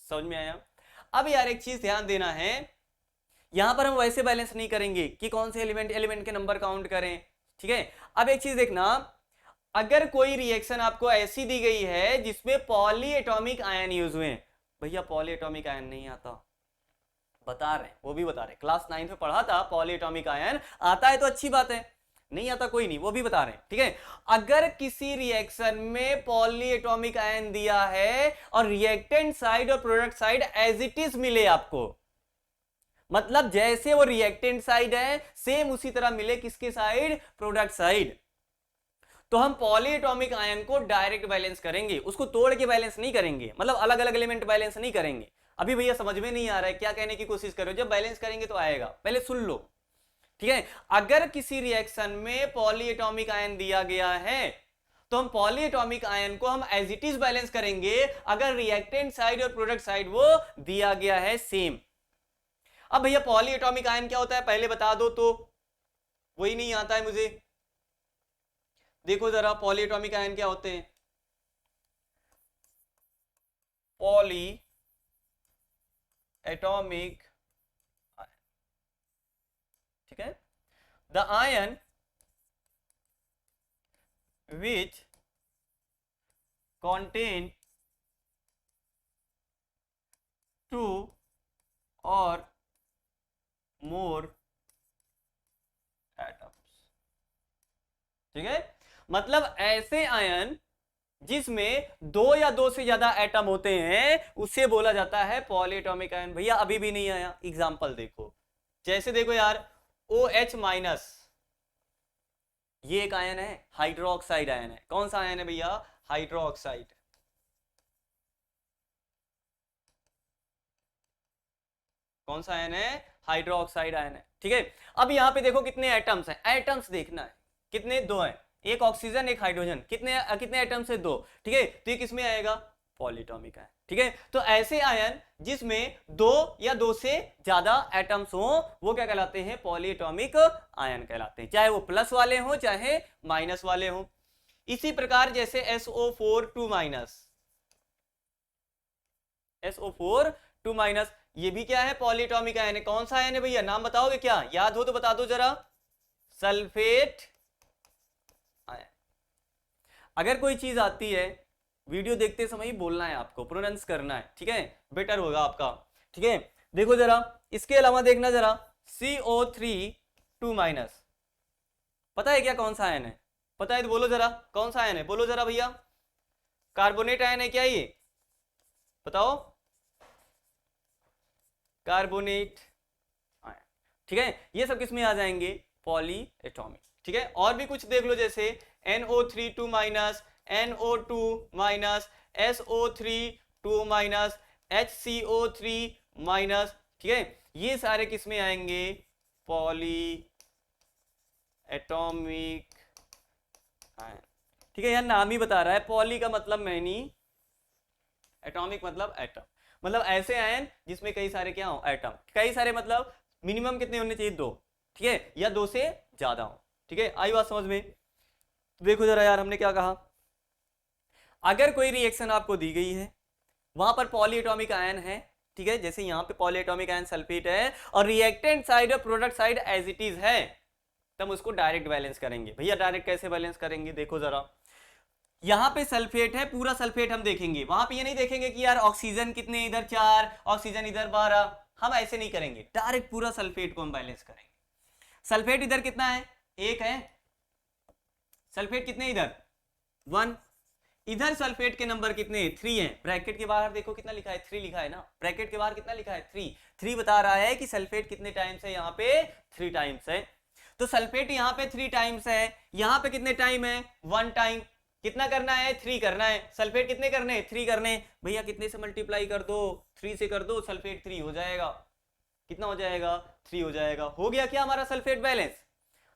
समझ में आया। अब यार एक चीज ध्यान देना है, यहां पर हम वैसे बैलेंस नहीं करेंगे कि कौन से एलिमेंट के नंबर काउंट करें, ठीक है। अब एक चीज देखना, अगर कोई रिएक्शन आपको ऐसी दी गई है जिसमें पॉली एटॉमिक आयन यूज हुए, भैया पॉली एटॉमिक आयन नहीं आता, बता रहे हैं, वो भी बता रहे हैं, क्लास 9 में पढ़ा था पॉली एटॉमिक आयन, आता है तो अच्छी बात है, नहीं आता कोई नहीं, वो भी बता रहे हैं, ठीक है। अगर किसी रिएक्शन में पॉली एटॉमिक आयन दिया है और रिएक्टेंट साइड और product side as it is मिले आपको, मतलब जैसे वो रिएक्टेंट साइड है सेम उसी तरह मिले किसके साइड, प्रोडक्ट साइड, तो हम पॉली एटॉमिक आयन को डायरेक्ट बैलेंस करेंगे, उसको तोड़ के बैलेंस नहीं करेंगे, मतलब अलग अलग एलिमेंट बैलेंस नहीं करेंगे। अभी भैया समझ में नहीं आ रहा है क्या कहने की कोशिश करो, जब बैलेंस करेंगे तो आएगा, पहले सुन लो, ठीक है। अगर किसी रिएक्शन में पॉली एटॉमिक आयन दिया गया है तो हम पॉली एटॉमिक आयन को हम एज इट इज बैलेंस करेंगे अगर रिएक्टेंट साइड और प्रोडक्ट साइड वो दिया गया है सेम। अब भैया पॉली एटॉमिक आयन क्या होता है पहले बता दो, तो वही नहीं आता है मुझे, देखो जरा पॉली एटॉमिक आयन क्या होते हैं, पॉली एटॉमिक, ठीक है, the ion which contain two or more atoms, ठीक है, मतलब ऐसे आयन जिसमें दो या दो से ज्यादा एटम होते हैं उसे बोला जाता है पॉलीएटॉमिक आयन। भैया अभी भी नहीं आया, एग्जांपल देखो, जैसे देखो यार OH माइनस, ये एक आयन है, हाइड्रोक्साइड आयन है। कौन सा आयन है भैया? हाइड्रोक्साइड। कौन सा आयन है? हाइड्रोक्साइड आयन है। ठीक है, अब यहां पे देखो कितने एटम्स हैं, एटम्स देखना है कितने, दो हैं, एक ऑक्सीजन एक हाइड्रोजन, कितने कितने एटम्स है? दो। ठीक है, तो ये किसमें आएगा? Polyatomic ion. ठीक है, तो ऐसे आयन जिसमें दो या दो से ज्यादा एटम्स हो वो क्या कहलाते हैं? पॉलीएटॉमिक आयन कहलाते हैं, चाहे वो प्लस वाले हो चाहे माइनस वाले हो। इसी प्रकार जैसे SO4 2 माइनस, SO4 2 माइनस, ये भी क्या है? पॉलीएटॉमिक आयन है। कौन सा आयन है भैया? नाम बताओगे क्या? याद हो तो बता दो जरा। Sulphate ion. अगर कोई चीज आती है वीडियो देखते समय ही बोलना है, आपको प्रोनाउंस करना है, ठीक है, बेटर होगा आपका। ठीक है, देखो जरा, इसके अलावा देखना जरा, CO3 2 माइनस, पता है क्या कौन सा आयन है? पता है तो बोलो जरा, कौन सा आयन है? बोलो जरा भैया। कार्बोनेट आयन है क्या ये? बताओ। Carbonate ion. ठीक है, ये सब किसमें आ जाएंगे? पॉलीएटॉमिक। ठीक है, और भी कुछ देख लो, जैसे NO3 2 minus, NO2 minus, SO3 2 minus, HCO3 minus. ठीक है, ये सारे किसमें आएंगे? Polyatomic ion. ठीक है, यहां नाम ही बता रहा है, पॉली का मतलब मैनी, एटॉमिक मतलब एटम, मतलब ऐसे आयन जिसमें कई सारे क्या हो? एटम। कई सारे मतलब मिनिमम कितने होने चाहिए? दो। ठीक है, या दो से ज्यादा हो। ठीक है, आई बात समझ में? देखो जरा यार, हमने क्या कहा, अगर कोई रिएक्शन आपको दी गई है, वहां पर पॉलीएटॉमिक आयन है, ठीक है, जैसे यहां पे पॉलीएटॉमिक आयन सल्फेट है, और रिएक्टेंट साइड और product side as it is है, तब उसको डायरेक्ट बैलेंस करेंगे। भैया डायरेक्ट कैसे बैलेंस करेंगे? देखो जरा, यहां पे सल्फेट है, पूरा सल्फेट हम देखेंगे, वहां पे ये नहीं देखेंगे कि यार ऑक्सीजन कितने, इधर 4 ऑक्सीजन इधर 12, हम ऐसे नहीं करेंगे, डायरेक्ट पूरा सल्फेट को हम बैलेंस करेंगे। सल्फेट इधर कितना है? एक है। सल्फेट कितने इधर? 1। इधर सल्फेट के नंबर कितने? 3 हैं। ब्रैकेट के बाहर देखो कितना लिखा है? 3 लिखा है ना। ब्रैकेट के बाहर कितना लिखा है? 3। 3 बता रहा है कि सल्फेट कितने टाइम्स है? यहाँ पे 3 टाइम्स है। तो सल्फेट यहाँ पे 3 टाइम्स है, यहाँ पे कितने टाइम है? 1 टाइम। कितना करना है? 3 करना है। सल्फेट कितने करने? 3 करने। भैया कितने से मल्टीप्लाई कर दो? 3 से कर दो, सल्फेट 3 हो जाएगा। कितना हो जाएगा? 3 हो जाएगा। हो गया क्या हमारा सल्फेट बैलेंस?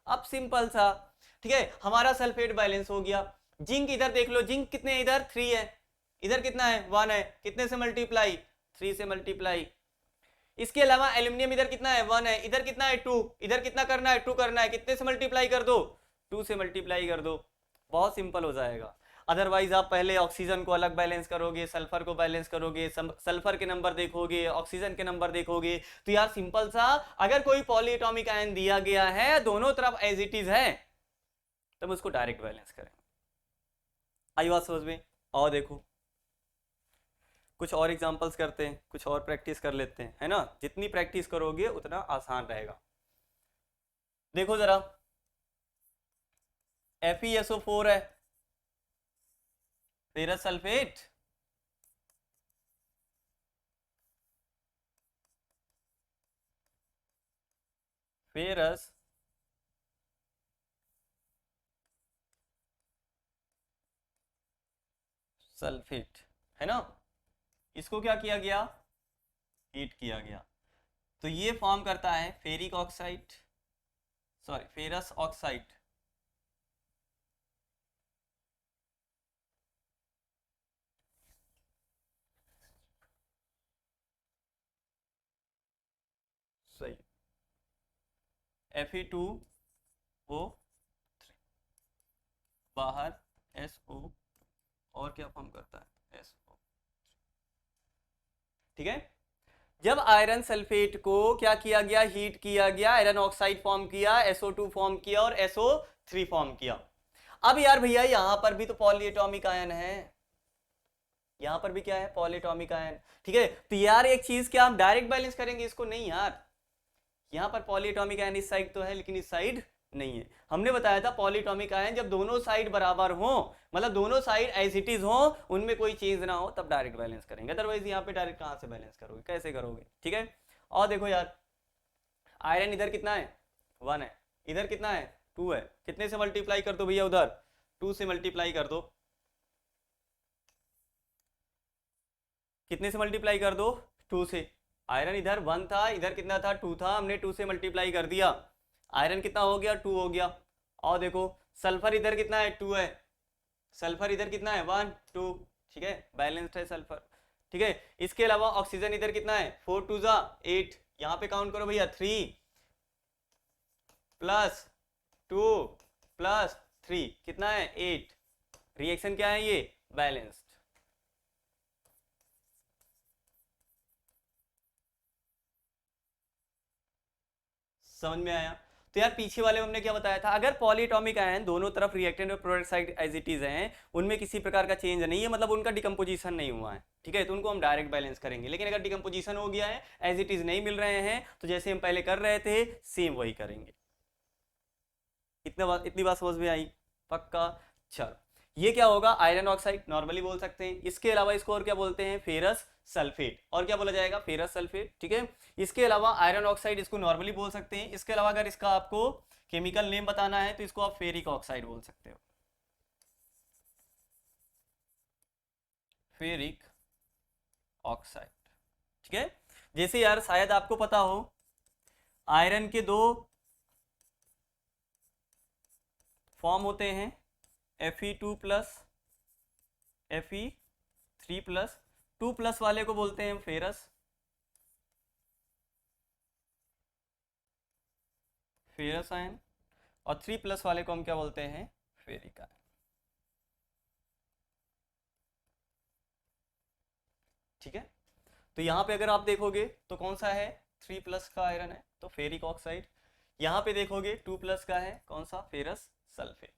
अब सिंपल सा, ठीक है, हमारा सल्फेट बैलेंस हो गया। जिंक इधर देख लो, जिंक कितने? इधर 3 है, इधर कितना है? 1 है। कितने से मल्टीप्लाई? 3 से मल्टीप्लाई। इसके अलावा एल्यूमिनियम इधर कितना है? 1 है। इधर कितना है? 2। इधर कितना करना है? 2 करना है। कितने से मल्टीप्लाई कर दो? 2 से मल्टीप्लाई कर दो। बहुत सिंपल हो जाएगा। अदरवाइज आप पहले ऑक्सीजन को अलग बैलेंस करोगे, सल्फर को बैलेंस करोगे, सल्फर के नंबर देखोगे, ऑक्सीजन के नंबर देखोगे, तो यार सिंपल सा, अगर कोई पॉलीएटॉमिक आयन दिया गया है दोनों तरफ एज इट इज है, तब उसको डायरेक्ट बैलेंस करें। आई बात समझ में? और देखो कुछ और एग्जांपल्स करते हैं, कुछ और प्रैक्टिस कर लेते हैं, है ना। जितनी प्रैक्टिस करोगे उतना आसान रहेगा। देखो जरा, FeSO4 है, फेरस सल्फेट, फेरस सल्फेट, है ना। इसको क्या किया गया? हीट किया गया, तो ये फॉर्म करता है ferric oxide, sorry ferrous oxide. सही, Fe2O3, बाहर SO, और क्या फॉर्म करता है? SO। ठीक है, जब आयरन सल्फेट को क्या किया गया? हीट किया गया, आयरन ऑक्साइड फॉर्म किया, SO2 फॉर्म किया और SO3 फॉर्म किया। अब यार भैया यहां पर भी तो पॉलीएटॉमिक आयन है, यहां पर भी क्या है? Polyatomic ion. ठीक है, तो यार एक चीज, क्या हम डायरेक्ट बैलेंस करेंगे इसको? नहीं यार, यहां पर पॉलीएटॉमिक आयन इस साइड तो है लेकिन इस साइड नहीं है। हमने बताया था पॉलीटॉमिक आयन जब दोनों साइड बराबर हो, मतलब दोनों साइड एज इट इज हो, उनमें कोई चेंज ना हो, तब डायरेक्ट बैलेंस करेंगे। अदरवाइज यहाँ पे डायरेक्ट कहाँ से बैलेंस करोगे, कैसे करोगे, ठीक है। और देखो यार, आयरन इधर कितना है, 1 है, इधर कितना है, 2 है, कितने से मल्टीप्लाई कर दो भैया, उधर 2 से मल्टीप्लाई कर दो, कितने से मल्टीप्लाई कर दो, 2 से। आयरन इधर 1 था, इधर कितना था, 2 था, हमने 2 से मल्टीप्लाई कर दिया, आयरन कितना हो गया, 2 हो गया। और देखो सल्फर इधर कितना है, 2 है, सल्फर इधर कितना है, 1 2, ठीक है, बैलेंस्ड है सल्फर, ठीक है। इसके अलावा ऑक्सीजन इधर कितना है, 4 2 जा 8, यहाँ पे काउंट करो भैया, 3 प्लस 2 प्लस 3 कितना है, 8। रिएक्शन क्या है ये, बैलेंस्ड। समझ में आया। तो यार पीछे वाले में हमने क्या बताया था, अगर पॉलीएटॉमिक आयन दोनों तरफ रिएक्टेंट और product side as it is हैं, उनमें किसी प्रकार का चेंज नहीं है, मतलब उनका डिकम्पोजिशन नहीं हुआ है, ठीक है, तो उनको हम डायरेक्ट बैलेंस करेंगे। लेकिन अगर डिकम्पोजिशन हो गया है, एज इट इज नहीं मिल रहे हैं, तो जैसे हम पहले कर रहे थे सेम वही करेंगे। इतनी बात समझ में आई, पक्का। चलो, ये क्या होगा, आयरन ऑक्साइड नॉर्मली बोल सकते हैं। इसके अलावा इसको और क्या बोलते हैं, फेरस सल्फेट, और क्या बोला जाएगा, फेरस सल्फेट, ठीक है। इसके अलावा आयरन ऑक्साइड इसको नॉर्मली बोल सकते हैं। इसके अलावा अगर इसका आपको केमिकल नेम बताना है तो इसको आप फेरिक ऑक्साइड बोल सकते हो, फेरिक ऑक्साइड, ठीक है। जैसे यार शायद आपको पता हो, आयरन के दो फॉर्म होते हैं, Fe2 plus Fe3 plus, 2 plus वाले को बोलते हैं फेरस, फेरस आयन, और 3 प्लस वाले को हम क्या बोलते हैं, फेरिक आयन, ठीक है। तो यहाँ पे अगर आप देखोगे तो कौन सा है, 3 प्लस का आयरन है तो फेरिक ऑक्साइड, यहाँ पे देखोगे 2 प्लस का है कौन सा, फेरस सल्फेट।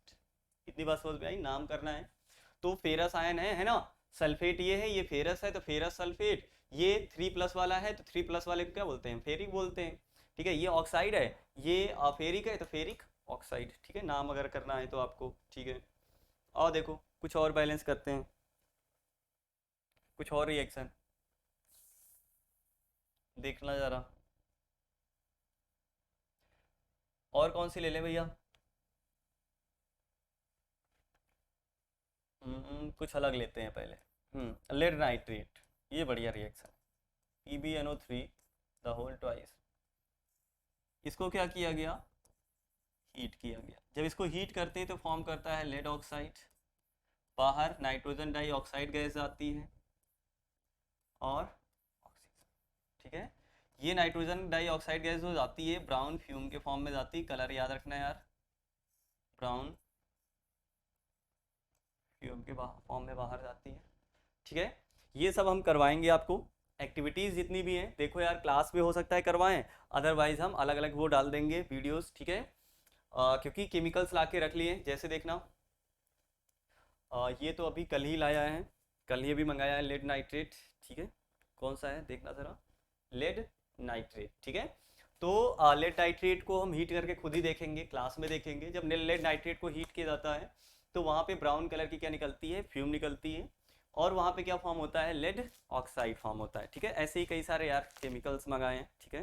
इतनी बात समझ में आई, नाम करना है। तो फेरस आयन है ना, सल्फेट ये है, ये फेरस है तो फेरस सल्फेट, ये 3 प्लस वाला है तो 3 प्लस वाले को क्या बोलते हैं, फेरिक बोलते हैं, ठीक है। ये ऑक्साइड है, ये फेरिक है तो फेरिक ऑक्साइड, ठीक है, नाम अगर करना है तो आपको, ठीक है। और देखो कुछ और बैलेंस करते हैं, कुछ और रिएक्शन देखना जरा, और कौन सी ले लें भैया, कुछ अलग लेते हैं पहले। लेड नाइट्रेट, ये बढ़िया reaction, PbNO3 the whole twice, इसको क्या किया गया, हीट किया गया। जब इसको हीट करते हैं तो फॉर्म करता है लेड ऑक्साइड, बाहर नाइट्रोजन डाइऑक्साइड गैस आती है और ऑक्सीजन, ठीक है। ये नाइट्रोजन डाइऑक्साइड गैस जो जाती है ब्राउन फ्यूम के फॉर्म में जाती है, कलर याद रखना यार, ब्राउन फ्यूम के फॉर्म में बाहर जाती है, ठीक है। ये सब हम करवाएंगे आपको, एक्टिविटीज़ जितनी भी हैं, देखो यार क्लास में हो सकता है करवाएं, अदरवाइज हम अलग अलग वो डाल देंगे वीडियोस, ठीक है। क्योंकि केमिकल्स ला के रख लिए, जैसे देखना ये तो अभी कल ही लाया है, कल ही भी मंगाया है लेड नाइट्रेट, ठीक है। कौन सा है देखना ज़रा, लेड नाइट्रेट, ठीक है। तो लेड नाइट्रेट को हम हीट करके खुद ही देखेंगे, क्लास में देखेंगे। जब लेड नाइट्रेट को हीट किया जाता है तो वहाँ पे ब्राउन कलर की क्या निकलती है, फ्यूम निकलती है, और वहाँ पे क्या फॉर्म होता है, लेड ऑक्साइड फॉर्म होता है, ठीक है। ऐसे ही कई सारे यार केमिकल्स मंगाए हैं, ठीक है।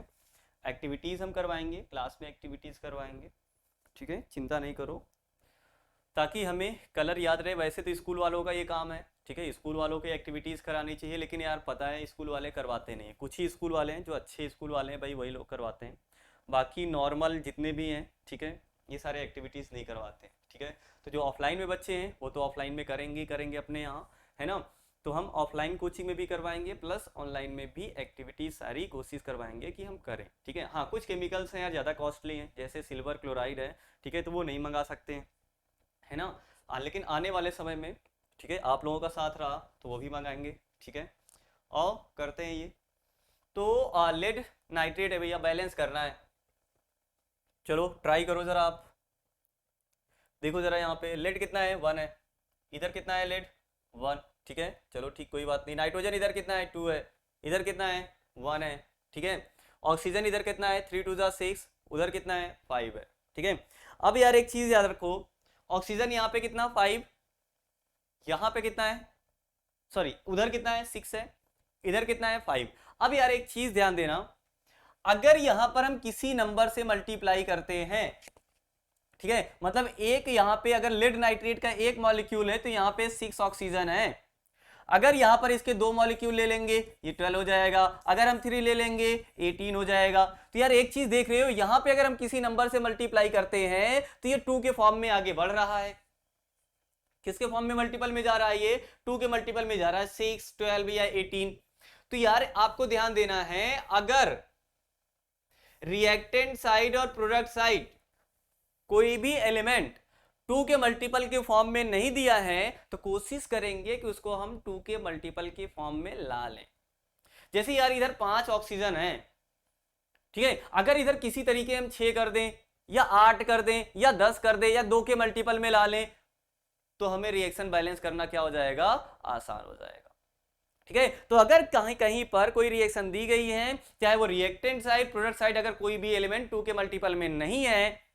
एक्टिविटीज़ हम करवाएंगे, क्लास में एक्टिविटीज़ करवाएंगे, ठीक है, चिंता नहीं करो, ताकि हमें कलर याद रहे। वैसे तो स्कूल वालों का ये काम है, ठीक है, स्कूल वालों की एक्टिविटीज़ करानी चाहिए, लेकिन यार पता है स्कूल वाले करवाते नहीं हैं, कुछ ही स्कूल वाले हैं जो अच्छे स्कूल वाले हैं भाई, वही लोग करवाते हैं, बाकी नॉर्मल जितने भी हैं, ठीक है, ये सारे एक्टिविटीज़ नहीं करवाते, ठीक है। तो जो ऑफलाइन में बच्चे हैं वो तो ऑफलाइन में करेंगे ही करेंगे अपने यहाँ, है ना। तो हम ऑफलाइन कोचिंग में भी करवाएंगे, प्लस ऑनलाइन में भी एक्टिविटीज सारी कोशिश करवाएंगे कि हम करें, ठीक है। हाँ कुछ केमिकल्स हैं यार ज़्यादा कॉस्टली हैं, जैसे सिल्वर क्लोराइड है, ठीक है, तो वो नहीं मंगा सकते हैं, है ना। लेकिन आने वाले समय में, ठीक है, आप लोगों का साथ रहा तो वो भी मंगाएंगे, ठीक है। और करते हैं ये। तो लेड नाइट्रेट है भैया, बैलेंस करना है, चलो ट्राई करो ज़रा आप, देखो ज़रा यहाँ पे लेड कितना है, 1 है, इधर कितना है लेड, 1, ठीक है, चलो ठीक, कोई बात नहीं। नाइट्रोजन इधर कितना है, 2 है, इधर कितना है, 1 है, ठीक है। ऑक्सीजन इधर कितना है, 3 2 जा 6, उधर कितना है, 5 है, ठीक है। अब यार एक चीज याद रखो, ऑक्सीजन यहाँ पे कितना 5, यहाँ पे कितना है, सॉरी उधर कितना है 6 है, इधर कितना है 5। अब यार एक चीज ध्यान देना, अगर यहां पर हम किसी नंबर से मल्टीप्लाई करते हैं, ठीक है, मतलब एक यहां पे अगर लेड नाइट्रेट का एक मॉलिक्यूल है तो यहां पे 6 ऑक्सीजन है, अगर यहां पर इसके 2 मॉलिक्यूल ले लेंगे ये 12 हो जाएगा, अगर हम 3 ले लेंगे 18 हो जाएगा। तो यार एक चीज देख रहे हो, यहां पे अगर हम किसी नंबर से मल्टीप्लाई करते हैं तो ये 2 के फॉर्म में आगे बढ़ रहा है। किसके फॉर्म में मल्टीपल में जा रहा है, ये 2 के मल्टीपल में जा रहा है, 6 12 या 18। तो यार आपको ध्यान देना है, अगर रिएक्टेंट साइड और प्रोडक्ट साइड कोई भी एलिमेंट 2 के मल्टीपल के फॉर्म में नहीं दिया है तो कोशिश करेंगे कि उसको हम 2 के मल्टीपल के फॉर्म में ला लें। जैसे यार इधर 5 ऑक्सीजन है, ठीक है, अगर इधर किसी तरीके हम 6 कर दें या 8 कर दें या 10 कर दें या 2 के मल्टीपल में ला लें तो हमें रिएक्शन बैलेंस करना क्या हो जाएगा, आसान हो जाएगा। ठीक है, तो अगर कहीं कहीं पर कोई रिएक्शन दी गई है, चाहे वो रिएक्टेंट साइड प्रोडक्ट साइड, अगर कोई भी एलिमेंट 2 के मल्टीपल में नहीं है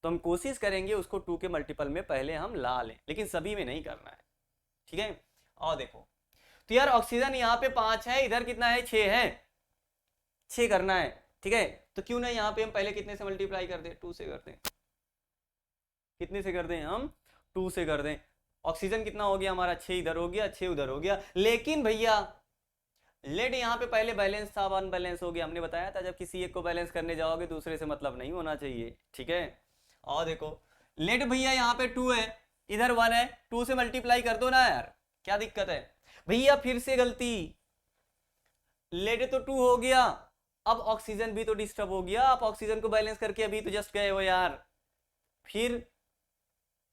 तो हम कोशिश करेंगे उसको 2 के मल्टीपल में पहले हम ला लें, लेकिन सभी में नहीं करना है। ठीक है, और देखो तो यार ऑक्सीजन यहाँ पे 5 है, इधर कितना है 6 है, 6 करना है। ठीक है, तो क्यों ना यहाँ पे हम पहले कितने से मल्टीप्लाई कर दें, 2 से कर दें। कितने से कर दें हम, 2 से कर दें। ऑक्सीजन कितना हो गया हमारा, 6 इधर हो गया 6 उधर हो गया। लेकिन भैया लेड यहाँ पे पहले बैलेंस था, अब अनबैलेंस हो गया। हमने बताया था जब किसी एक को बैलेंस करने जाओगे दूसरे से मतलब नहीं होना चाहिए। ठीक है, और देखो लेड भैया यहाँ पे 2 है, इधर 1 है, 2 से मल्टीप्लाई कर दो ना यार, क्या दिक्कत है भैया। फिर से गलती, लेड तो 2 हो गया, अब ऑक्सीजन भी तो डिस्टर्ब हो गया। आप ऑक्सीजन को बैलेंस करके अभी तो जस्ट गए हो यार। फिर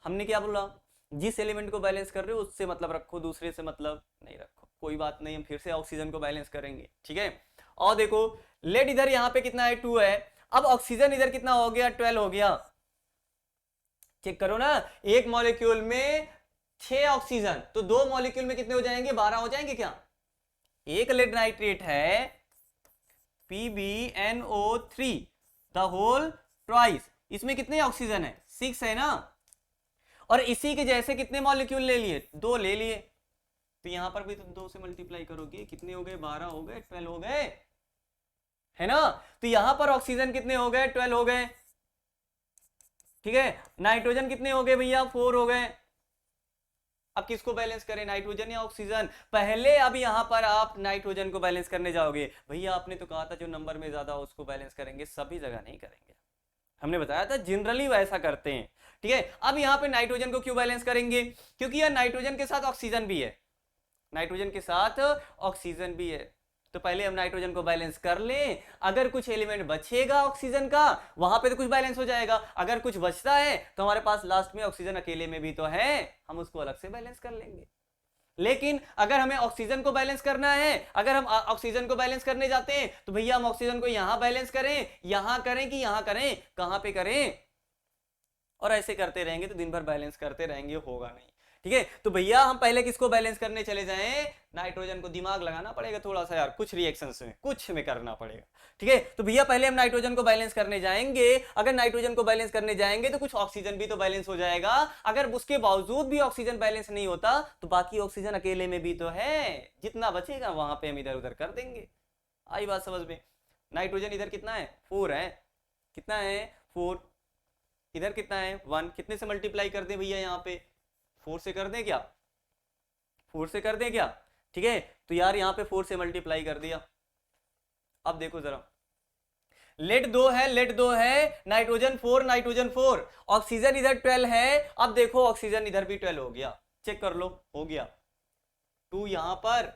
हमने क्या बोला, जिस एलिमेंट को बैलेंस कर रहे हो उससे मतलब रखो, दूसरे से मतलब नहीं रखो। कोई बात नहीं, हम फिर से ऑक्सीजन को बैलेंस करेंगे। ठीक है, और देखो लेड इधर यहाँ पे कितना है 2 है, अब ऑक्सीजन इधर कितना हो गया 12 हो गया। चेक करो ना, एक मॉलिक्यूल में 6 ऑक्सीजन, तो 2 मॉलिक्यूल में कितने हो जाएंगे, 12 हो जाएंगे क्या। एक लेड नाइट्रेट है PbNO3 द होल ट्वाइस, इसमें कितने ऑक्सीजन है 6 है ना, और इसी के जैसे कितने मॉलिक्यूल ले लिए, 2 ले लिए। तो यहां पर भी तुम 2 से मल्टीप्लाई करोगे, कितने हो गए 12 हो गए 12 हो गए, है ना। तो यहां पर ऑक्सीजन कितने हो गए 12 हो गए। ठीक है, नाइट्रोजन कितने हो गए भैया 4 हो गए। अब किसको बैलेंस करें, नाइट्रोजन या ऑक्सीजन, पहले अब यहां पर आप नाइट्रोजन को बैलेंस करने जाओगे। भैया आपने तो कहा था जो नंबर में ज्यादा हो उसको बैलेंस करेंगे, सभी जगह नहीं करेंगे। हमने बताया था जनरली वैसा करते हैं। ठीक है, अब यहां पे नाइट्रोजन को क्यों बैलेंस करेंगे, क्योंकि यार नाइट्रोजन के साथ ऑक्सीजन भी है, नाइट्रोजन के साथ ऑक्सीजन भी है। तो पहले हम नाइट्रोजन को बैलेंस कर लें, अगर कुछ एलिमेंट बचेगा ऑक्सीजन का वहां पे तो कुछ बैलेंस हो जाएगा, अगर कुछ बचता है तो हमारे पास लास्ट में ऑक्सीजन अकेले में भी तो है, हम उसको अलग से बैलेंस कर लेंगे। लेकिन अगर हमें ऑक्सीजन को बैलेंस करना है, अगर हम ऑक्सीजन को बैलेंस करने जाते हैं तो भैया हम ऑक्सीजन को यहां बैलेंस करें, यहां करें कि यहां करें, कहां पे करें, और ऐसे करते रहेंगे तो दिन भर बैलेंस करते रहेंगे, होगा नहीं। ठीक है, तो भैया हम पहले किसको बैलेंस करने चले जाएं, नाइट्रोजन को। दिमाग लगाना पड़ेगा थोड़ा सा यार, कुछ रिएक्शंस में कुछ में करना पड़ेगा। ठीक है, तो भैया पहले हम नाइट्रोजन को बैलेंस करने जाएंगे, अगर नाइट्रोजन को बैलेंस करने जाएंगे तो कुछ ऑक्सीजन भी तो बैलेंस हो जाएगा, अगर उसके बावजूद भी ऑक्सीजन बैलेंस नहीं होता तो बाकी ऑक्सीजन अकेले में भी तो है, जितना बचेगा वहां पे हम इधर उधर कर देंगे। आई बात समझ में। नाइट्रोजन इधर कितना है 4 है, कितना है 4, इधर कितना है 1, कितने से मल्टीप्लाई कर दें भैया, यहाँ पे 4 से कर दें क्या, 4 से कर दें क्या। ठीक है, तो यार यहाँ पे 4 से मल्टीप्लाई कर दिया। अब देखो जरा, लेड 2 है, लेड 2 है, नाइट्रोजन 4 नाइट्रोजन 4, ऑक्सीजन इधर 12 है। अब देखो ऑक्सीजन इधर भी 12 हो गया, चेक कर लो हो गया। 2 यहां पर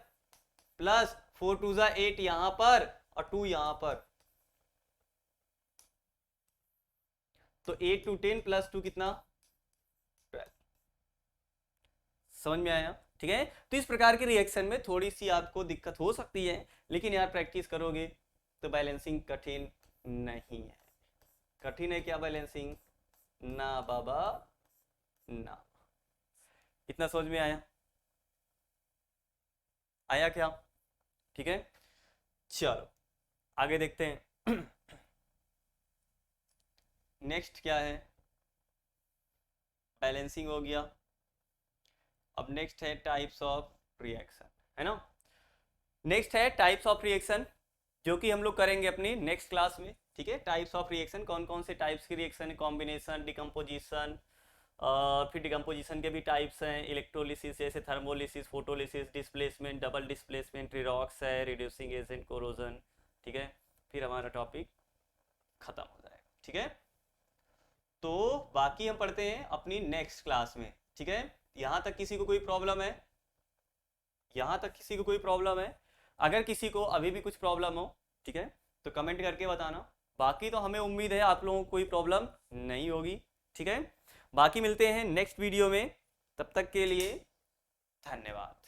प्लस 4 2 जा 8 यहां पर और 2 यहां पर, तो 8 2 10 प्लस 2 कितना 12। समझ में आया। ठीक है, तो इस प्रकार के रिएक्शन में थोड़ी सी आपको दिक्कत हो सकती है, लेकिन यार प्रैक्टिस करोगे तो बैलेंसिंग कठिन नहीं है। कठिन है क्या बैलेंसिंग, ना बाबा ना। इतना समझ में आया, आया क्या। ठीक है, चलो आगे देखते हैं। नेक्स्ट क्या है, बैलेंसिंग हो गया। अब नेक्स्ट है टाइप्स ऑफ रिएक्शन, है ना। नेक्स्ट है टाइप्स ऑफ रिएक्शन, जो कि हम लोग करेंगे अपनी नेक्स्ट क्लास में, ठीक है। टाइप्स ऑफ रिएक्शन, कौन कौन से टाइप्स की रिएक्शन है, कॉम्बिनेशन, डिकम्पोजिशन, फिर डिकम्पोजिशन के भी टाइप्स हैं, इलेक्ट्रोलिसिस जैसे thermolysis, photolysis, displacement, double displacement, redox है, रिड्यूसिंग एजेंट, कोरोजन, ठीक है। फिर हमारा टॉपिक खत्म हो जाएगा, ठीक है। तो बाकी हम पढ़ते हैं अपनी नेक्स्ट क्लास में, ठीक है। यहाँ तक किसी को कोई प्रॉब्लम है? यहाँ तक किसी को कोई प्रॉब्लम है? अगर किसी को अभी भी कुछ प्रॉब्लम हो, ठीक है, तो कमेंट करके बताना। बाकी तो हमें उम्मीद है आप लोगों को कोई प्रॉब्लम नहीं होगी, ठीक है। बाकी मिलते हैं नेक्स्ट वीडियो में, तब तक के लिए धन्यवाद।